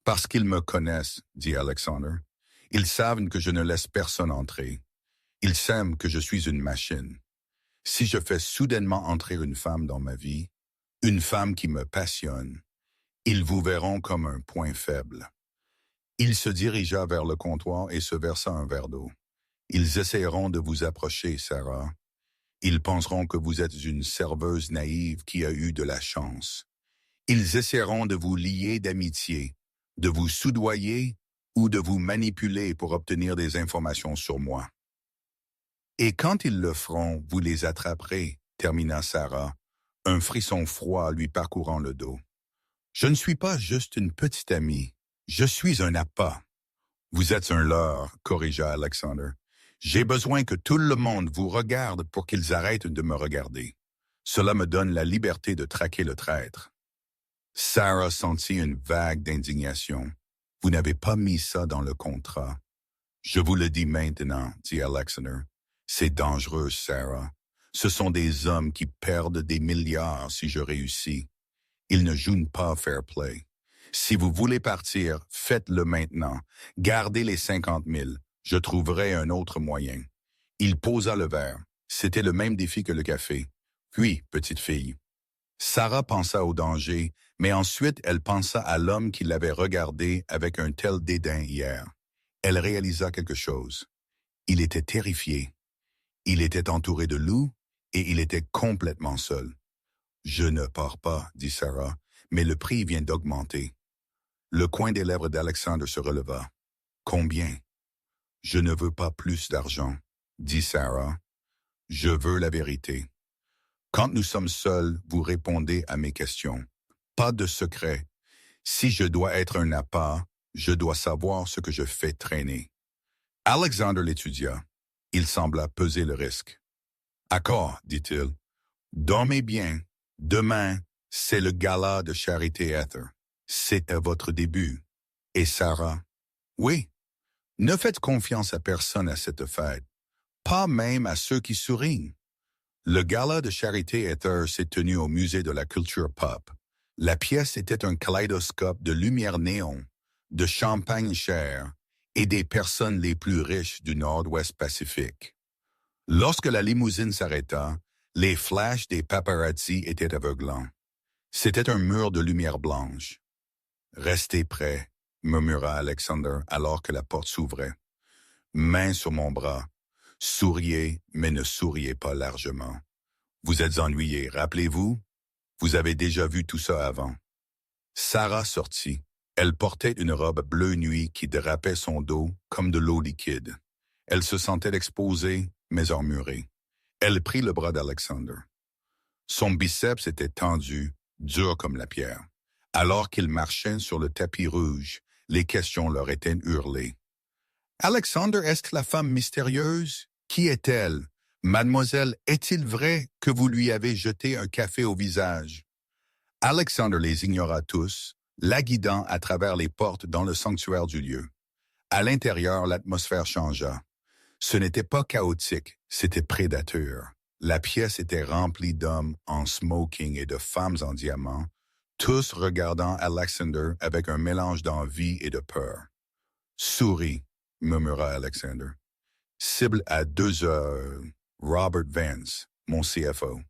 Parce qu'ils me connaissent, dit Alexander. Ils savent que je ne laisse personne entrer. Ils savent que je suis une machine. Si je fais soudainement entrer une femme dans ma vie, une femme qui me passionne, ils vous verront comme un point faible. » Il se dirigea vers le comptoir et se versa un verre d'eau. « Ils essaieront de vous approcher, Sarah. Ils penseront que vous êtes une serveuse naïve qui a eu de la chance. Ils essaieront de vous lier d'amitié, de vous soudoyer ou de vous manipuler pour obtenir des informations sur moi. Et quand ils le feront, vous les attraperez, termina Sarah, un frisson froid lui parcourant le dos. Je ne suis pas juste une petite amie, je suis un appât. Vous êtes un leurre, corrigea Alexander. J'ai besoin que tout le monde vous regarde pour qu'ils arrêtent de me regarder. Cela me donne la liberté de traquer le traître. Sarah sentit une vague d'indignation. Vous n'avez pas mis ça dans le contrat. Je vous le dis maintenant, dit Alexander. C'est dangereux, Sarah. Ce sont des hommes qui perdent des milliards si je réussis. Ils ne jouent pas fair play. Si vous voulez partir, faites-le maintenant. Gardez les 50 000. Je trouverai un autre moyen. Il posa le verre. C'était le même défi que le café. Puis, petite fille. Sarah pensa au danger, mais ensuite elle pensa à l'homme qui l'avait regardé avec un tel dédain hier. Elle réalisa quelque chose. Il était terrifié. Il était entouré de loups et il était complètement seul. « Je ne pars pas, » dit Sarah, « mais le prix vient d'augmenter. » Le coin des lèvres d'Alexander se releva. « Combien? »« Je ne veux pas plus d'argent, » dit Sarah. « Je veux la vérité. Quand nous sommes seuls, vous répondez à mes questions. Pas de secret. Si je dois être un appât, je dois savoir ce que je fais traîner. » Alexander l'étudia. Il sembla peser le risque. « Accord, dit-il. Dormez bien. Demain, c'est le gala de Charity Heather. C'est à votre début. » Et Sarah? « Oui. Ne faites confiance à personne à cette fête. Pas même à ceux qui sourient. » Le gala de Charity Heather s'est tenu au musée de la culture pop. La pièce était un kaléidoscope de lumière néon, de champagne cher et des personnes les plus riches du Nord-Ouest Pacifique. Lorsque la limousine s'arrêta, les flashs des paparazzi étaient aveuglants. C'était un mur de lumière blanche. « Restez prêts, » murmura Alexander alors que la porte s'ouvrait. « Main sur mon bras. Souriez, mais ne souriez pas largement. Vous êtes ennuyé, rappelez-vous? Vous avez déjà vu tout ça avant. » Sarah sortit. Elle portait une robe bleu nuit qui drapait son dos comme de l'eau liquide. Elle se sentait exposée, mais emmurée. Elle prit le bras d'Alexander. Son biceps était tendu, dur comme la pierre. Alors qu'il marchait sur le tapis rouge, les questions leur étaient hurlées. « Alexander, est-ce la femme mystérieuse? Qui est-elle? Mademoiselle, est-il vrai que vous lui avez jeté un café au visage? » Alexander les ignora tous, la guidant à travers les portes dans le sanctuaire du lieu. À l'intérieur, l'atmosphère changea. Ce n'était pas chaotique, c'était prédateur. La pièce était remplie d'hommes en smoking et de femmes en diamants, tous regardant Alexander avec un mélange d'envie et de peur. « Souris, » murmura Alexander. « Cible à 2 heures. Robert Vance, mon CFO. »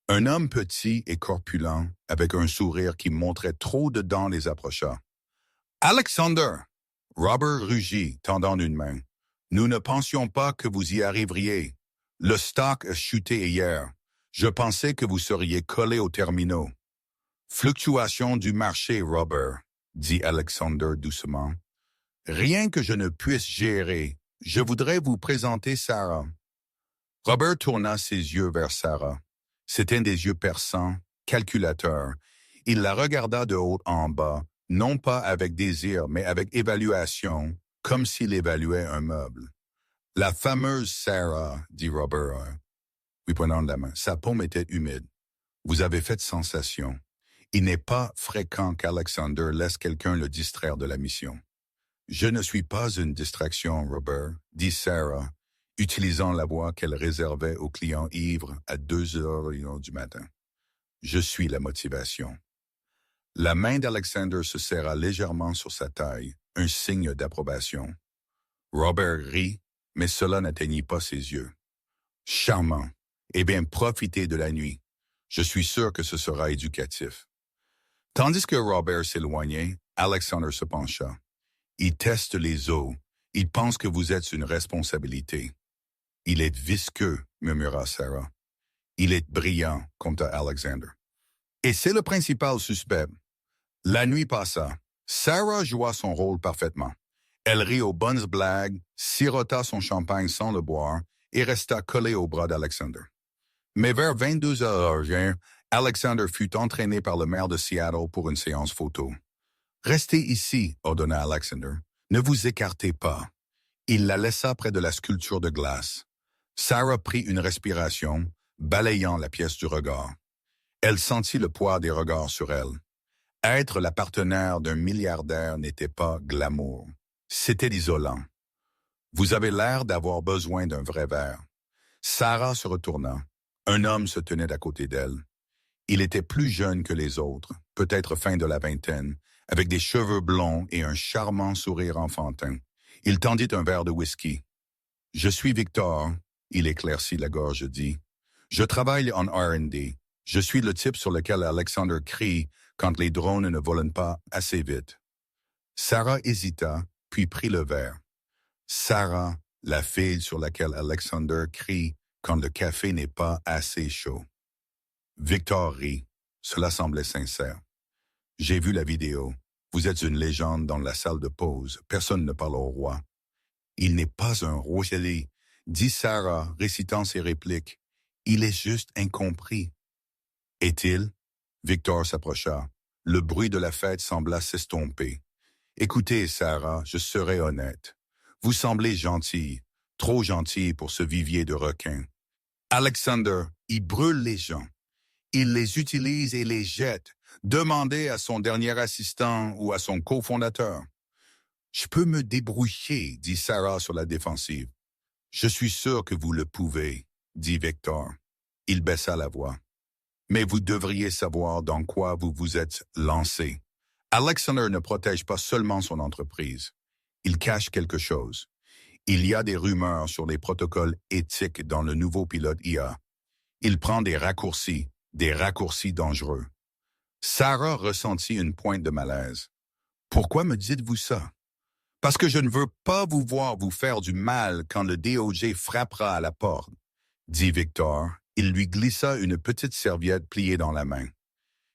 Un homme petit et corpulent, avec un sourire qui montrait trop de dents, les approcha. « Alexander! » Robert rugit, tendant une main. « Nous ne pensions pas que vous y arriveriez. Le stock a chuté hier. Je pensais que vous seriez collé aux terminaux. »« Fluctuation du marché, Robert, » dit Alexander doucement. « Rien que je ne puisse gérer. Je voudrais vous présenter Sarah. » Robert tourna ses yeux vers Sarah. C'étaient des yeux perçants, calculateurs. Il la regarda de haut en bas, non pas avec désir, mais avec évaluation, comme s'il évaluait un meuble. « La fameuse Sarah, » dit Robert, lui prenant la main. Sa paume était humide. « Vous avez fait sensation. Il n'est pas fréquent qu'Alexander laisse quelqu'un le distraire de la mission. »« Je ne suis pas une distraction, Robert, » dit Sarah, utilisant la voix qu'elle réservait aux clients ivres à 2 heures du matin. « Je suis la motivation. » La main d'Alexander se serra légèrement sur sa taille, un signe d'approbation. Robert rit, mais cela n'atteignit pas ses yeux. « Charmant. Eh bien, profitez de la nuit. Je suis sûr que ce sera éducatif. » Tandis que Robert s'éloignait, Alexander se pencha. « Il teste les os. Il pense que vous êtes une responsabilité. »« Il est visqueux, » murmura Sarah. « Il est brillant, compta Alexander. »« Et c'est le principal suspect. » La nuit passa. Sarah joua son rôle parfaitement. Elle rit aux bonnes blagues, sirota son champagne sans le boire et resta collée au bras d'Alexander. Mais vers 22 heures, Alexander fut entraîné par le maire de Seattle pour une séance photo. « Restez ici, » ordonna Alexander. « Ne vous écartez pas. » Il la laissa près de la sculpture de glace. Sarah prit une respiration, balayant la pièce du regard. Elle sentit le poids des regards sur elle. Être la partenaire d'un milliardaire n'était pas glamour. C'était isolant. « Vous avez l'air d'avoir besoin d'un vrai verre. » Sarah se retourna. Un homme se tenait à côté d'elle. Il était plus jeune que les autres, peut-être fin de la vingtaine, avec des cheveux blonds et un charmant sourire enfantin. Il tendit un verre de whisky. Je suis Victor, il éclaircit la gorge, dit. Je travaille en R&D. Je suis le type sur lequel Alexander crie quand les drones ne volent pas assez vite. Sarah hésita, puis prit le verre. Sarah, la fille sur laquelle Alexander crie quand le café n'est pas assez chaud. Victor rit. Cela semblait sincère. J'ai vu la vidéo. Vous êtes une légende dans la salle de pause. Personne ne parle au roi. Il n'est pas un roi, dit Sarah, récitant ses répliques. Il est juste incompris. Est-il? Victor s'approcha. Le bruit de la fête sembla s'estomper. Écoutez, Sarah, je serai honnête. Vous semblez gentille, trop gentille pour ce vivier de requins. Alexander, il brûle les gens. Il les utilise et les jette. Demandez à son dernier assistant ou à son cofondateur. Je peux me débrouiller, dit Sarah sur la défensive. Je suis sûr que vous le pouvez, dit Victor. Il baissa la voix. Mais vous devriez savoir dans quoi vous vous êtes lancé. Alexander ne protège pas seulement son entreprise. Il cache quelque chose. Il y a des rumeurs sur les protocoles éthiques dans le nouveau pilote IA. Il prend des raccourcis dangereux. Sarah ressentit une pointe de malaise. Pourquoi me dites-vous ça? Parce que je ne veux pas vous voir vous faire du mal quand le DOJ frappera à la porte, dit Victor. Il lui glissa une petite serviette pliée dans la main.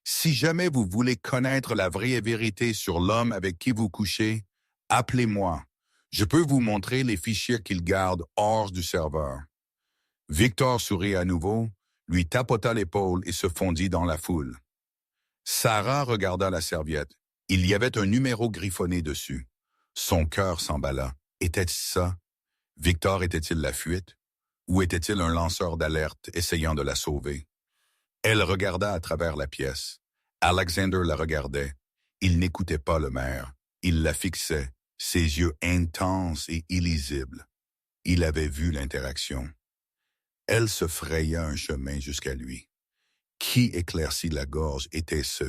Si jamais vous voulez connaître la vraie vérité sur l'homme avec qui vous couchez, appelez-moi. Je peux vous montrer les fichiers qu'il garde hors du serveur. Victor sourit à nouveau, lui tapota l'épaule et se fondit dans la foule. Sarah regarda la serviette. Il y avait un numéro griffonné dessus. Son cœur s'emballa. Était-ce ça? Victor était-il la fuite? Ou était-il un lanceur d'alerte essayant de la sauver? Elle regarda à travers la pièce. Alexander la regardait. Il n'écoutait pas le maire. Il la fixait, ses yeux intenses et illisibles. Il avait vu l'interaction. Elle se fraya un chemin jusqu'à lui. Qui éclaircit la gorge était-ce?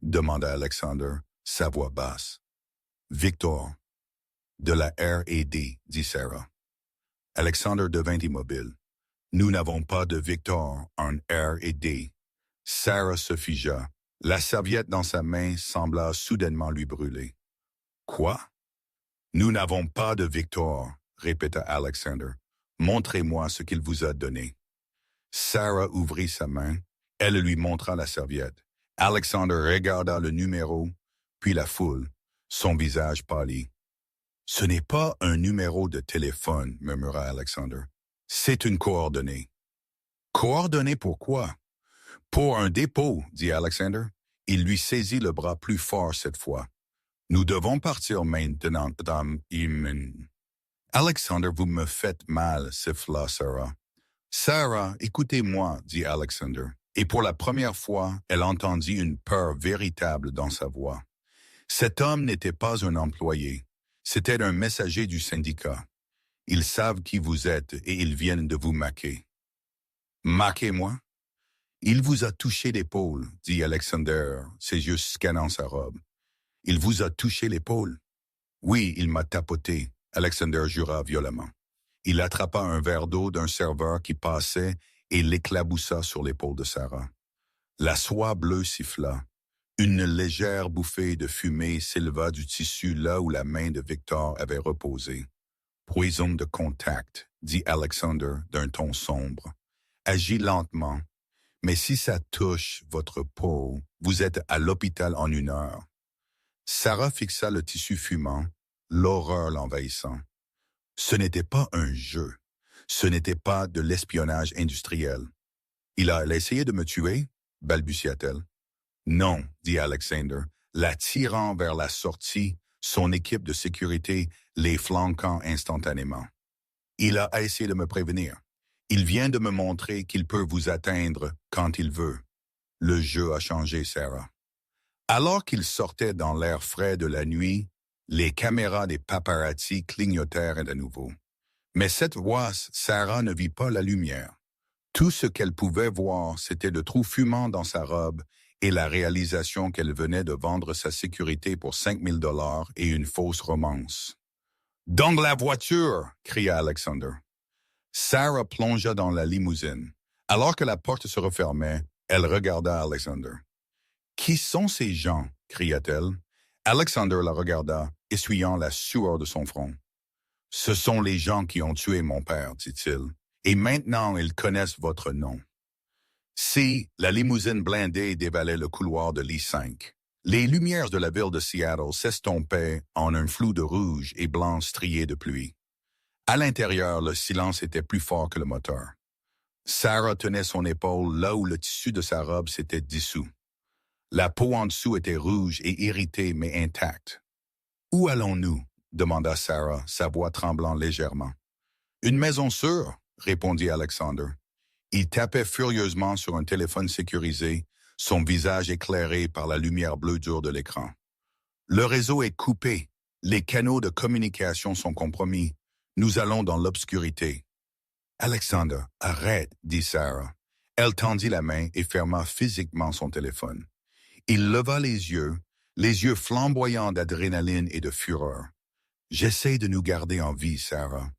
Demanda Alexander, sa voix basse. Victor. De la R&D, dit Sarah. Alexander devint immobile. Nous n'avons pas de Victor en R&D. Sarah se figea. La serviette dans sa main sembla soudainement lui brûler. Quoi? Nous n'avons pas de Victor, répéta Alexander. Montrez-moi ce qu'il vous a donné. Sarah ouvrit sa main. Elle lui montra la serviette. Alexander regarda le numéro, puis la foule. Son visage pâlit. Ce n'est pas un numéro de téléphone, murmura Alexander. C'est une coordonnée. Coordonnée pourquoi? Pour un dépôt, dit Alexander. Il lui saisit le bras plus fort cette fois. Nous devons partir maintenant, madame Iman. Alexander, vous me faites mal, siffla Sarah. Sarah, écoutez-moi, dit Alexander. Et pour la première fois, elle entendit une peur véritable dans sa voix. Cet homme n'était pas un employé. C'était un messager du syndicat. Ils savent qui vous êtes et ils viennent de vous maquer. Maquez-moi? Il vous a touché l'épaule, dit Alexander, ses yeux scannant sa robe. Il vous a touché l'épaule? Oui, il m'a tapoté, Alexander jura violemment. Il attrapa un verre d'eau d'un serveur qui passait et l'éclaboussa sur l'épaule de Sarah. La soie bleue siffla. Une légère bouffée de fumée s'éleva du tissu là où la main de Victor avait reposé. Poison de contact, dit Alexander d'un ton sombre. Agis lentement, mais si ça touche votre peau, vous êtes à l'hôpital en 1 heure. Sarah fixa le tissu fumant, l'horreur l'envahissant. Ce n'était pas un jeu. Ce n'était pas de l'espionnage industriel. Elle a essayé de me tuer, balbutia-t-elle. Non, dit Alexander, la tirant vers la sortie, son équipe de sécurité les flanquant instantanément. Il a essayé de me prévenir. Il vient de me montrer qu'il peut vous atteindre quand il veut. Le jeu a changé, Sarah. Alors qu'il sortait dans l'air frais de la nuit, les caméras des paparazzi clignotèrent de nouveau. Mais cette fois, Sarah ne vit pas la lumière. Tout ce qu'elle pouvait voir, c'était le trou fumant dans sa robe et la réalisation qu'elle venait de vendre sa sécurité pour 5 000 $ et une fausse romance. « Dans la voiture !» cria Alexander. Sarah plongea dans la limousine. Alors que la porte se refermait, elle regarda Alexander. « Qui sont ces gens ?» cria-t-elle. Alexander la regarda, essuyant la sueur de son front. « Ce sont les gens qui ont tué mon père, dit-il, et maintenant ils connaissent votre nom. » Si, la limousine blindée dévalait le couloir de l'I-5. Les lumières de la ville de Seattle s'estompaient en un flou de rouge et blanc strié de pluie. À l'intérieur, le silence était plus fort que le moteur. Sarah tenait son épaule là où le tissu de sa robe s'était dissous. La peau en dessous était rouge et irritée mais intacte. « Où allons-nous » demanda Sarah, sa voix tremblant légèrement. « Une maison sûre » répondit Alexander. Il tapait furieusement sur un téléphone sécurisé, son visage éclairé par la lumière bleue dure de l'écran. « Le réseau est coupé. Les canaux de communication sont compromis. Nous allons dans l'obscurité. » « Alexander, arrête, » dit Sarah. Elle tendit la main et ferma physiquement son téléphone. Il leva les yeux flamboyants d'adrénaline et de fureur. « J'essaie de nous garder en vie, Sarah. »«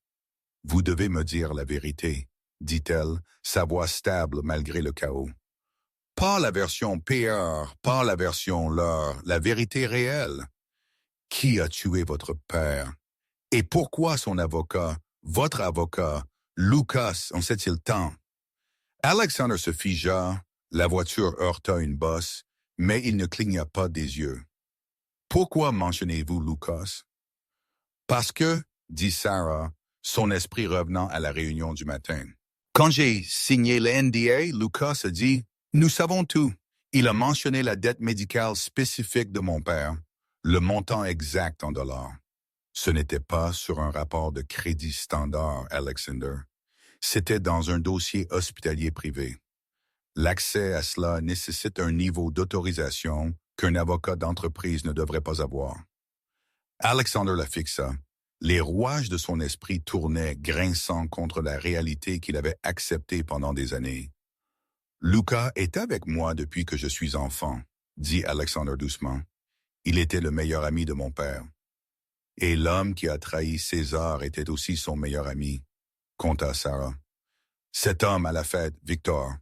Vous devez me dire la vérité, » dit-elle, sa voix stable malgré le chaos. « Pas la version PR, pas la version leur, la vérité réelle. Qui a tué votre père? Et pourquoi son avocat, votre avocat, Lucas, en sait-il tant? » Alexander se figea, la voiture heurta une bosse, mais il ne cligna pas des yeux. « Pourquoi mentionnez-vous Lucas? »« Parce que, » dit Sarah, son esprit revenant à la réunion du matin. « Quand j'ai signé le NDA, Lucas a dit « Nous savons tout. » Il a mentionné la dette médicale spécifique de mon père, le montant exact en dollars. Ce n'était pas sur un rapport de crédit standard, Alexander. C'était dans un dossier hospitalier privé. L'accès à cela nécessite un niveau d'autorisation qu'un avocat d'entreprise ne devrait pas avoir. Alexander la fixa. Les rouages de son esprit tournaient, grinçant contre la réalité qu'il avait acceptée pendant des années. « Lucas est avec moi depuis que je suis enfant, » dit Alexander doucement. « Il était le meilleur ami de mon père. Et l'homme qui a trahi César était aussi son meilleur ami, » conta Sarah. « Cet homme à la fête, Victor,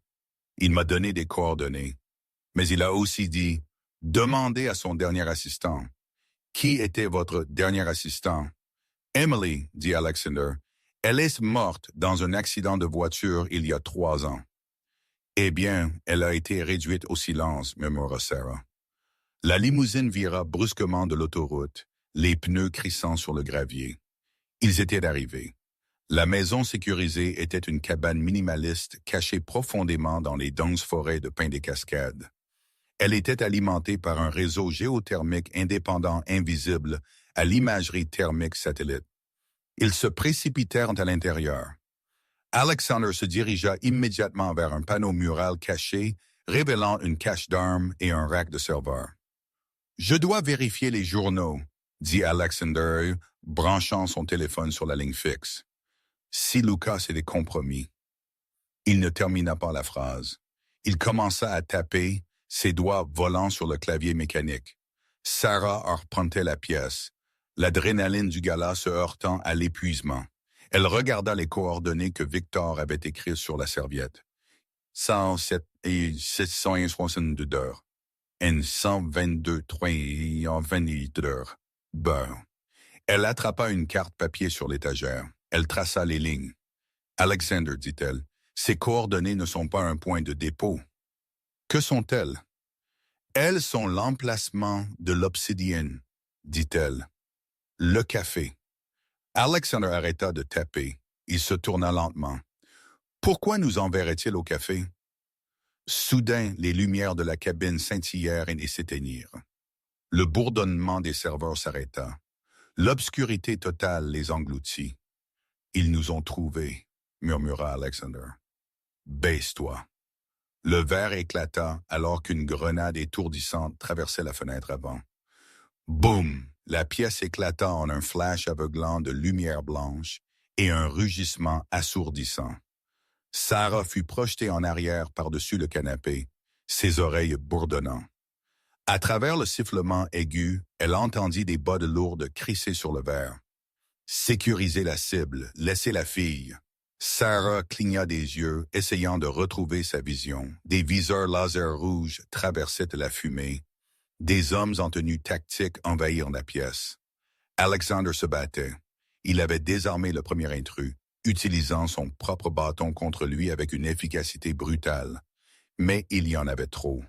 il m'a donné des coordonnées, mais il a aussi dit « Demandez à son dernier assistant. » Qui était votre dernier assistant? Emily, dit Alexander. Elle est morte dans un accident de voiture il y a 3 ans. Eh bien, elle a été réduite au silence, murmura Sarah. La limousine vira brusquement de l'autoroute, les pneus crissant sur le gravier. Ils étaient arrivés. La maison sécurisée était une cabane minimaliste cachée profondément dans les denses forêts de pins des Cascades. Elle était alimentée par un réseau géothermique indépendant invisible à l'imagerie thermique satellite. Ils se précipitèrent à l'intérieur. Alexander se dirigea immédiatement vers un panneau mural caché, révélant une cache d'armes et un rack de serveurs. « Je dois vérifier les journaux, » dit Alexander, branchant son téléphone sur la ligne fixe. Si Lucas était compromis. Il ne termina pas la phrase. Il commença à taper, ses doigts volant sur le clavier mécanique. Sarah arpentait la pièce, l'adrénaline du gala se heurtant à l'épuisement. Elle regarda les coordonnées que Victor avait écrites sur la serviette. 107 et 762 heures. Et 122, 328 heures. Beurre. Elle attrapa une carte papier sur l'étagère. Elle traça les lignes. « Alexander, dit-elle, ces coordonnées ne sont pas un point de dépôt. » « Que sont-elles? »« Elles sont l'emplacement de l'obsidienne, » dit-elle. « Le café. » Alexander arrêta de taper. Il se tourna lentement. « Pourquoi nous enverrait-il au café? » Soudain, les lumières de la cabine scintillèrent et s'éteignirent. Le bourdonnement des serveurs s'arrêta. L'obscurité totale les engloutit. « Ils nous ont trouvés, » murmura Alexander. « Baisse-toi. » Le verre éclata alors qu'une grenade étourdissante traversait la fenêtre avant. Boum! La pièce éclata en un flash aveuglant de lumière blanche et un rugissement assourdissant. Sarah fut projetée en arrière par-dessus le canapé, ses oreilles bourdonnant. À travers le sifflement aigu, elle entendit des bottes lourdes crisser sur le verre. « Sécurisez la cible, laissez la fille. » Sarah cligna des yeux, essayant de retrouver sa vision. Des viseurs laser rouges traversaient la fumée. Des hommes en tenue tactique envahirent la pièce. Alexander se battait. Il avait désarmé le premier intrus, utilisant son propre bâton contre lui avec une efficacité brutale. Mais il y en avait trop.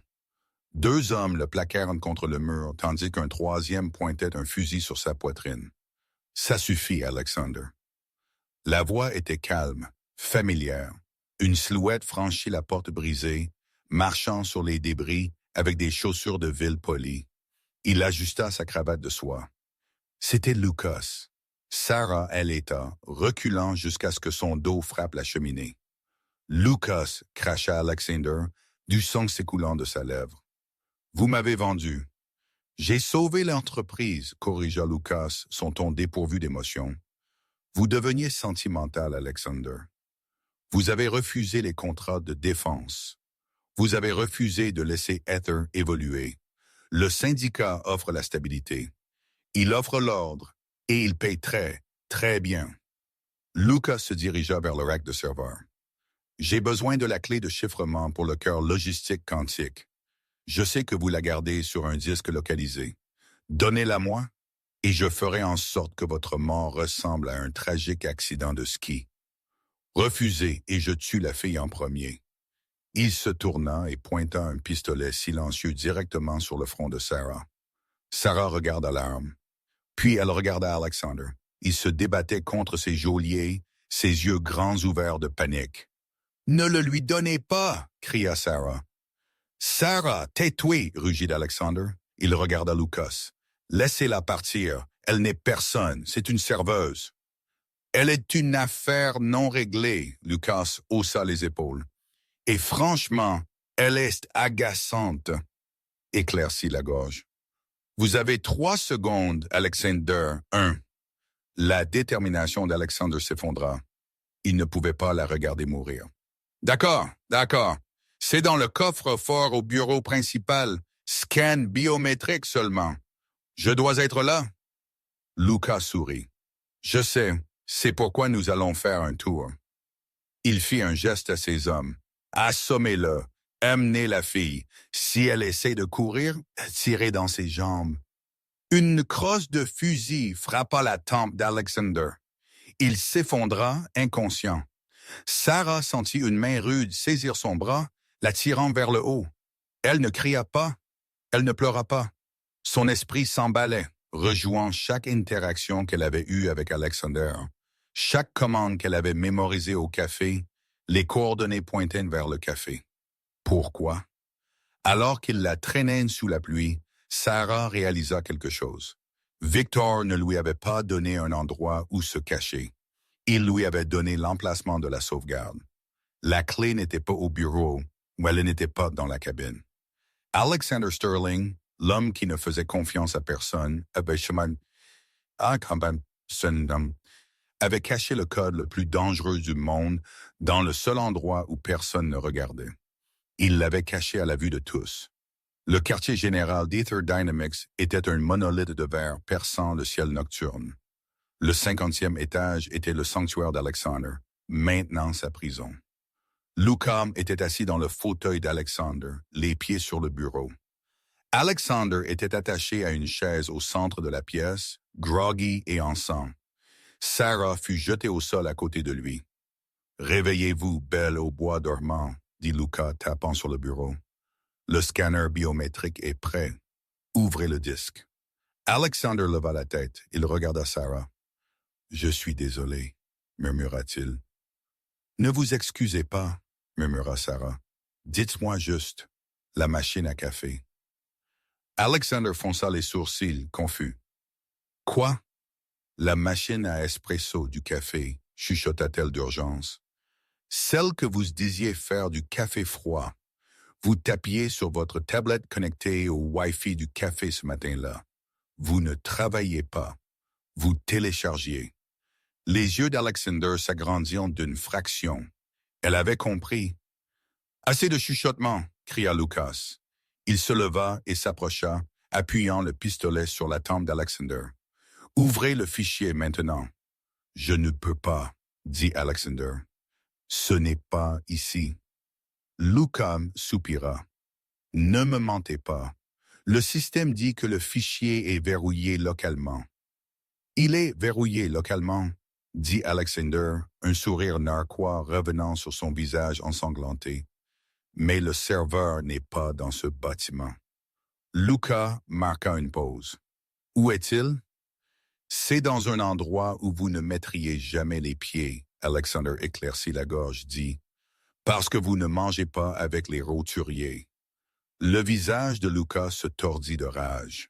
Deux hommes le plaquèrent contre le mur, tandis qu'un troisième pointait un fusil sur sa poitrine. « Ça suffit, Alexander. » La voix était calme, familière. Une silhouette franchit la porte brisée, marchant sur les débris avec des chaussures de ville polies. Il ajusta sa cravate de soie. C'était Lucas. Sarah allaita, reculant jusqu'à ce que son dos frappe la cheminée. Lucas, cracha Alexander, du sang s'écoulant de sa lèvre. Vous m'avez vendu. J'ai sauvé l'entreprise, corrigea Lucas, son ton dépourvu d'émotion. Vous deveniez sentimental, Alexander. Vous avez refusé les contrats de défense. Vous avez refusé de laisser Ether évoluer. Le syndicat offre la stabilité. Il offre l'ordre et il paye très, très bien. Lucas se dirigea vers le rack de serveur. J'ai besoin de la clé de chiffrement pour le cœur logistique quantique. Je sais que vous la gardez sur un disque localisé. Donnez-la-moi et je ferai en sorte que votre mort ressemble à un tragique accident de ski. Refusez et je tue la fille en premier. Il se tourna et pointa un pistolet silencieux directement sur le front de Sarah. Sarah regarda l'arme. Puis elle regarda Alexander. Il se débattait contre ses geôliers, ses yeux grands ouverts de panique. « Ne le lui donnez pas !» cria Sarah. « Sarah, tais-toi !» rugit Alexander. Il regarda Lucas. « Laissez-la partir. Elle n'est personne. C'est une serveuse. » « Elle est une affaire non réglée. » Lucas haussa les épaules. « Et franchement, elle est agaçante. » Éclaircit la gorge. « Vous avez 3 secondes, Alexander. 1. » La détermination d'Alexander s'effondra. Il ne pouvait pas la regarder mourir. « D'accord, d'accord. C'est dans le coffre-fort au bureau principal. Scan biométrique seulement. Je dois être là. » Lucas sourit. « Je sais. C'est pourquoi nous allons faire un tour. » Il fit un geste à ses hommes. « Assommez-le. Amenez la fille. Si elle essaie de courir, tirez dans ses jambes. » Une crosse de fusil frappa la tempe d'Alexander. Il s'effondra, inconscient. Sarah sentit une main rude saisir son bras, la tirant vers le haut. Elle ne cria pas. Elle ne pleura pas. Son esprit s'emballait, rejouant chaque interaction qu'elle avait eue avec Alexander. Chaque commande qu'elle avait mémorisée au café, les coordonnées pointaient vers le café. Pourquoi? Alors qu'il la traînait sous la pluie, Sarah réalisa quelque chose. Victor ne lui avait pas donné un endroit où se cacher. Il lui avait donné l'emplacement de la sauvegarde. La clé n'était pas au bureau, ou elle n'était pas dans la cabine. Alexander Sterling, l'homme qui ne faisait confiance à personne, avait caché le code le plus dangereux du monde dans le seul endroit où personne ne regardait. Il l'avait caché à la vue de tous. Le quartier général d'Ether Dynamics était un monolithe de verre perçant le ciel nocturne. Le 50e étage était le sanctuaire d'Alexander, maintenant sa prison. Lucas était assis dans le fauteuil d'Alexander, les pieds sur le bureau. Alexander était attaché à une chaise au centre de la pièce, groggy et en sang. Sarah fut jetée au sol à côté de lui. « Réveillez-vous, belle au bois dormant », dit Lucas, tapant sur le bureau. « Le scanner biométrique est prêt. Ouvrez le disque. » Alexander leva la tête. Il regarda Sarah. « Je suis désolé, » murmura-t-il. « Ne vous excusez pas, » murmura Sarah. « Dites-moi juste, la machine à café. » Alexander fronça les sourcils, confus. « Quoi? » « La machine à espresso du café, » chuchota-t-elle d'urgence. « Celle que vous disiez faire du café froid. Vous tapiez sur votre tablette connectée au Wi-Fi du café ce matin-là. Vous ne travailliez pas. Vous téléchargiez. » Les yeux d'Alexander s'agrandirent d'une fraction. Elle avait compris. « Assez de chuchotement !» cria Lucas. Il se leva et s'approcha, appuyant le pistolet sur la tempe d'Alexander. « Ouvrez le fichier maintenant. »« Je ne peux pas, » dit Alexander. Ce n'est pas ici. Luca soupira. Ne me mentez pas. Le système dit que le fichier est verrouillé localement. Il est verrouillé localement, dit Alexander, un sourire narquois revenant sur son visage ensanglanté. Mais le serveur n'est pas dans ce bâtiment. Luca marqua une pause. Où est-il? C'est dans un endroit où vous ne mettriez jamais les pieds, Alexander éclaircit la gorge, dit, parce que vous ne mangez pas avec les roturiers. Le visage de Luca se tordit de rage.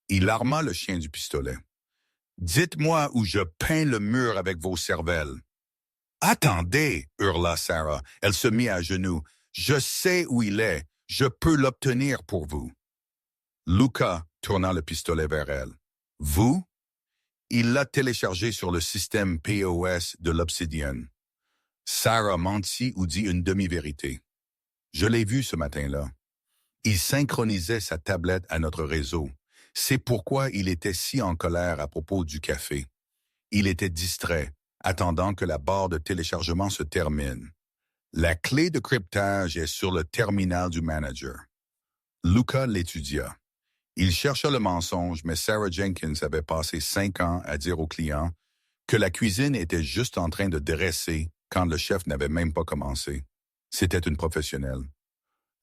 Il arma le chien du pistolet. Dites-moi où je peins le mur avec vos cervelles. Attendez, hurla Sarah. Elle se mit à genoux. Je sais où il est. Je peux l'obtenir pour vous. Luca tourna le pistolet vers elle. Vous? Il l'a téléchargé sur le système POS de l'Obsidian. Sarah mentit ou dit une demi-vérité. Je l'ai vu ce matin-là. Il synchronisait sa tablette à notre réseau. C'est pourquoi il était si en colère à propos du café. Il était distrait, attendant que la barre de téléchargement se termine. La clé de cryptage est sur le terminal du manager. Luca l'étudia. Il chercha le mensonge, mais Sarah Jenkins avait passé 5 ans à dire aux clients que la cuisine était juste en train de dresser quand le chef n'avait même pas commencé. C'était une professionnelle.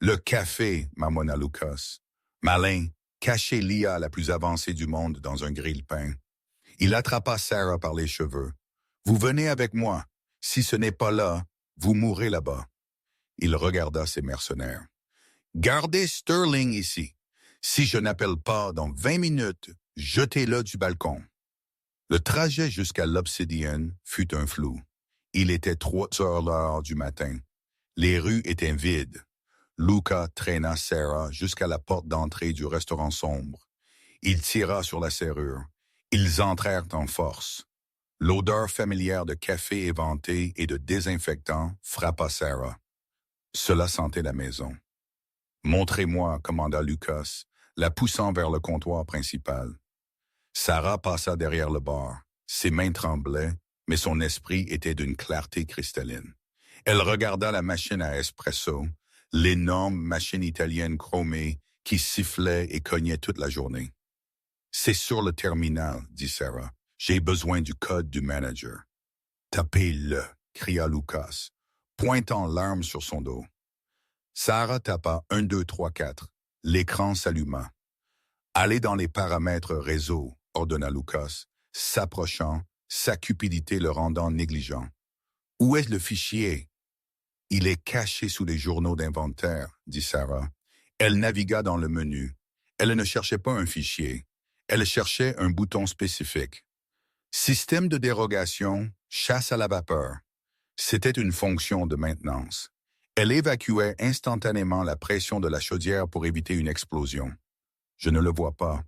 Le café, marmonna Lucas. Malin, cachait l'IA la plus avancée du monde dans un grille-pain. Il attrapa Sarah par les cheveux. Vous venez avec moi. Si ce n'est pas là, vous mourrez là-bas. Il regarda ses mercenaires. Gardez Sterling ici. Si je n'appelle pas dans 20 minutes, jetez-le du balcon. Le trajet jusqu'à l'Obsidian fut un flou. Il était 3 heures du matin. Les rues étaient vides. Luca traîna Sarah jusqu'à la porte d'entrée du restaurant sombre. Il tira sur la serrure. Ils entrèrent en force. L'odeur familière de café éventé et de désinfectant frappa Sarah. Cela sentait la maison. « Montrez-moi », commanda Lucas, la poussant vers le comptoir principal. Sarah passa derrière le bar. Ses mains tremblaient, mais son esprit était d'une clarté cristalline. Elle regarda la machine à espresso, l'énorme machine italienne chromée qui sifflait et cognait toute la journée. « C'est sur le terminal », dit Sarah. « J'ai besoin du code du manager. »« Tapez-le », cria Lucas, pointant l'arme sur son dos. Sarah tapa 1, 2, 3, 4. L'écran s'alluma. « Allez dans les paramètres réseau », ordonna Lucas, s'approchant, sa cupidité le rendant négligent. « Où est le fichier ?»« Il est caché sous les journaux d'inventaire », dit Sarah. Elle navigua dans le menu. Elle ne cherchait pas un fichier. Elle cherchait un bouton spécifique. Système de dérogation, chasse à la vapeur. C'était une fonction de maintenance. Elle évacuait instantanément la pression de la chaudière pour éviter une explosion. Je ne le vois pas.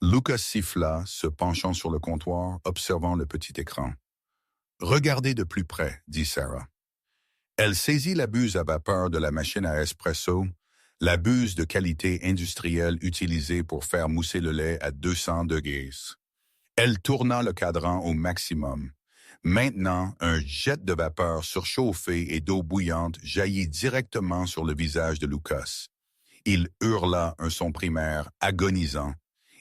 Lucas siffla, se penchant sur le comptoir, observant le petit écran. « Regardez de plus près, » dit Sarah. Elle saisit la buse à vapeur de la machine à espresso, la buse de qualité industrielle utilisée pour faire mousser le lait à 200 degrés. Elle tourna le cadran au maximum. Maintenant, un jet de vapeur surchauffé et d'eau bouillante jaillit directement sur le visage de Lucas. Il hurla un son primaire, agonisant,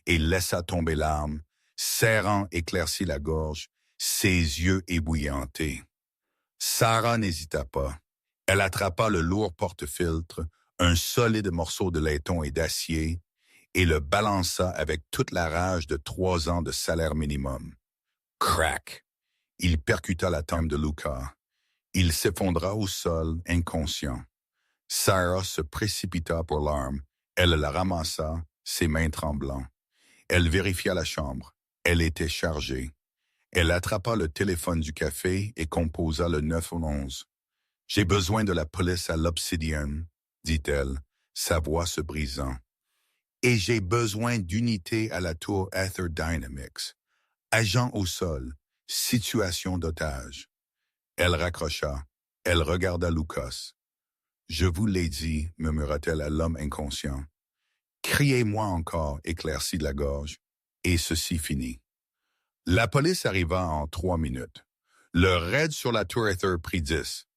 et laissa tomber l'arme, serrant éclairci la gorge, ses yeux ébouillantés. Sarah n'hésita pas. Elle attrapa le lourd porte-filtre, un solide morceau de laiton et d'acier, et le balança avec toute la rage de 3 ans de salaire minimum. Crac! Il percuta la tempe de Luca. Il s'effondra au sol, inconscient. Sarah se précipita pour l'arme. Elle la ramassa, ses mains tremblant. Elle vérifia la chambre. Elle était chargée. Elle attrapa le téléphone du café et composa le 911. « J'ai besoin de la police à l'Obsidian », dit-elle, sa voix se brisant. « Et j'ai besoin d'unités à la tour Ether Dynamics. Agent au sol. Situation d'otage. » Elle raccrocha. Elle regarda Lucas. « Je vous l'ai dit, » murmura-t-elle à l'homme inconscient. « Criez-moi encore, » éclaircit la gorge. Et ceci finit. La police arriva en 3 minutes. Le raid sur la tour Ether prit 10.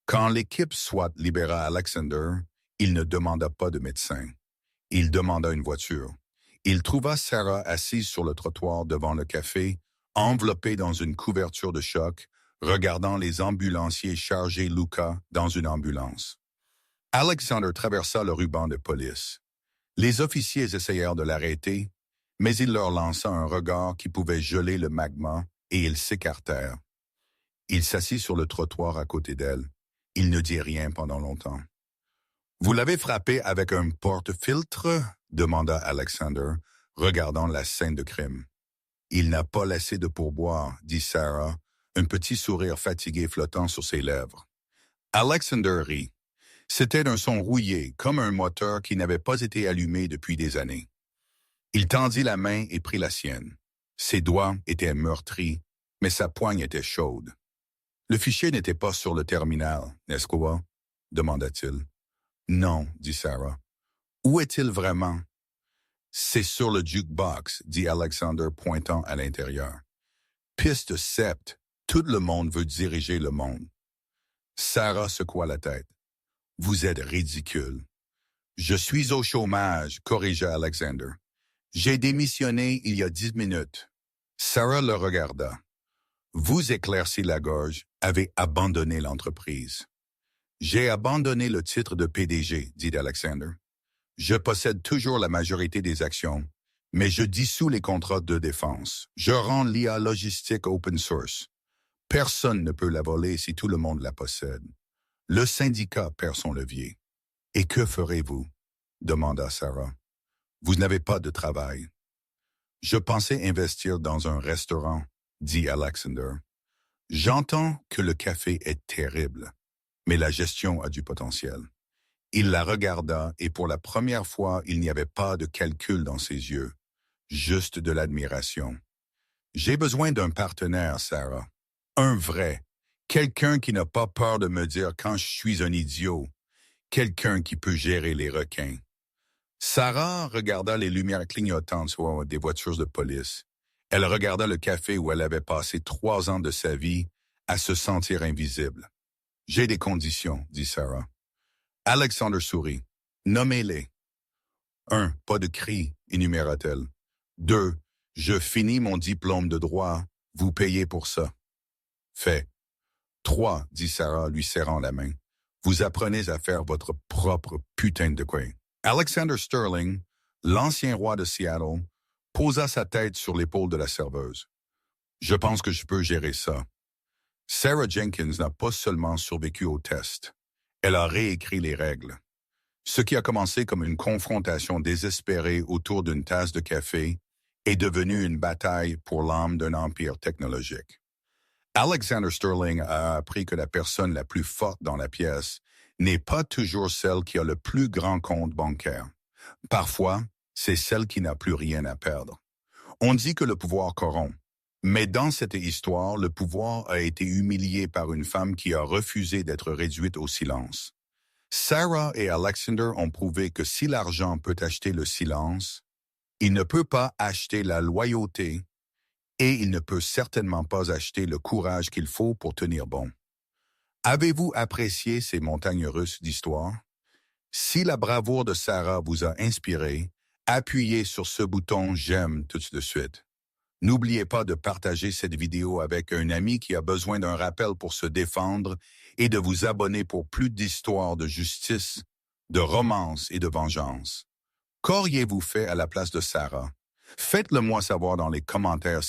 Quand l'équipe SWAT libéra Alexander, il ne demanda pas de médecin. Il demanda une voiture. Il trouva Sarah assise sur le trottoir devant le café, enveloppée dans une couverture de choc, regardant les ambulanciers charger Luca dans une ambulance. Alexander traversa le ruban de police. Les officiers essayèrent de l'arrêter, mais il leur lança un regard qui pouvait geler le magma et ils s'écartèrent. Il s'assit sur le trottoir à côté d'elle. Il ne dit rien pendant longtemps. « Vous l'avez frappé avec un porte-filtre ?» demanda Alexander, regardant la scène de crime. « Il n'a pas laissé de pourboire, » dit Sarah, un petit sourire fatigué flottant sur ses lèvres. Alexander rit. C'était un son rouillé, comme un moteur qui n'avait pas été allumé depuis des années. Il tendit la main et prit la sienne. Ses doigts étaient meurtris, mais sa poigne était chaude. « Le fichier n'était pas sur le terminal, n'est-ce pas? » demanda-t-il. « Non, » dit Sarah. « Où est-il vraiment? »« C'est sur le jukebox, » dit Alexander pointant à l'intérieur. « Piste sept, tout le monde veut diriger le monde. » Sarah secoua la tête. « Vous êtes ridicule. »« Je suis au chômage, » corrigea Alexander. « J'ai démissionné il y a 10 minutes. » Sarah le regarda. « Vous éclairci la gorge, avez abandonné l'entreprise. »« J'ai abandonné le titre de PDG, » dit Alexander. « Je possède toujours la majorité des actions, mais je dissous les contrats de défense. Je rends l'IA logistique open source. Personne ne peut la voler si tout le monde la possède. Le syndicat perd son levier. « Et que ferez-vous? » demanda Sarah. « Vous n'avez pas de travail. »« Je pensais investir dans un restaurant, » dit Alexander. « J'entends que le café est terrible, mais la gestion a du potentiel. » Il la regarda et pour la première fois, il n'y avait pas de calcul dans ses yeux, juste de l'admiration. « J'ai besoin d'un partenaire, Sarah. Un vrai. Quelqu'un qui n'a pas peur de me dire quand je suis un idiot. Quelqu'un qui peut gérer les requins. » Sarah regarda les lumières clignotantes sur des voitures de police. Elle regarda le café où elle avait passé 3 ans de sa vie à se sentir invisible. « J'ai des conditions, » dit Sarah. Alexander sourit. « Nommez-les. »« 1. Pas de cris, énuméra-t-elle. 2. Je finis mon diplôme de droit, vous payez pour ça. »« Fait. »« 3. dit Sarah, lui serrant la main. « Vous apprenez à faire votre propre putain de coin. » Alexander Sterling, l'ancien roi de Seattle, posa sa tête sur l'épaule de la serveuse. « Je pense que je peux gérer ça. » Sarah Jenkins n'a pas seulement survécu au test. Elle a réécrit les règles. Ce qui a commencé comme une confrontation désespérée autour d'une tasse de café est devenu une bataille pour l'âme d'un empire technologique. Alexander Sterling a appris que la personne la plus forte dans la pièce n'est pas toujours celle qui a le plus grand compte bancaire. Parfois, c'est celle qui n'a plus rien à perdre. On dit que le pouvoir corrompt. Mais dans cette histoire, le pouvoir a été humilié par une femme qui a refusé d'être réduite au silence. Sarah et Alexander ont prouvé que si l'argent peut acheter le silence, il ne peut pas acheter la loyauté et il ne peut certainement pas acheter le courage qu'il faut pour tenir bon. Avez-vous apprécié ces montagnes russes d'histoire? Si la bravoure de Sarah vous a inspiré, appuyez sur ce bouton « J'aime » tout de suite. N'oubliez pas de partager cette vidéo avec un ami qui a besoin d'un rappel pour se défendre et de vous abonner pour plus d'histoires de justice, de romance et de vengeance. Qu'auriez-vous fait à la place de Sarah? Faites-le moi savoir dans les commentaires.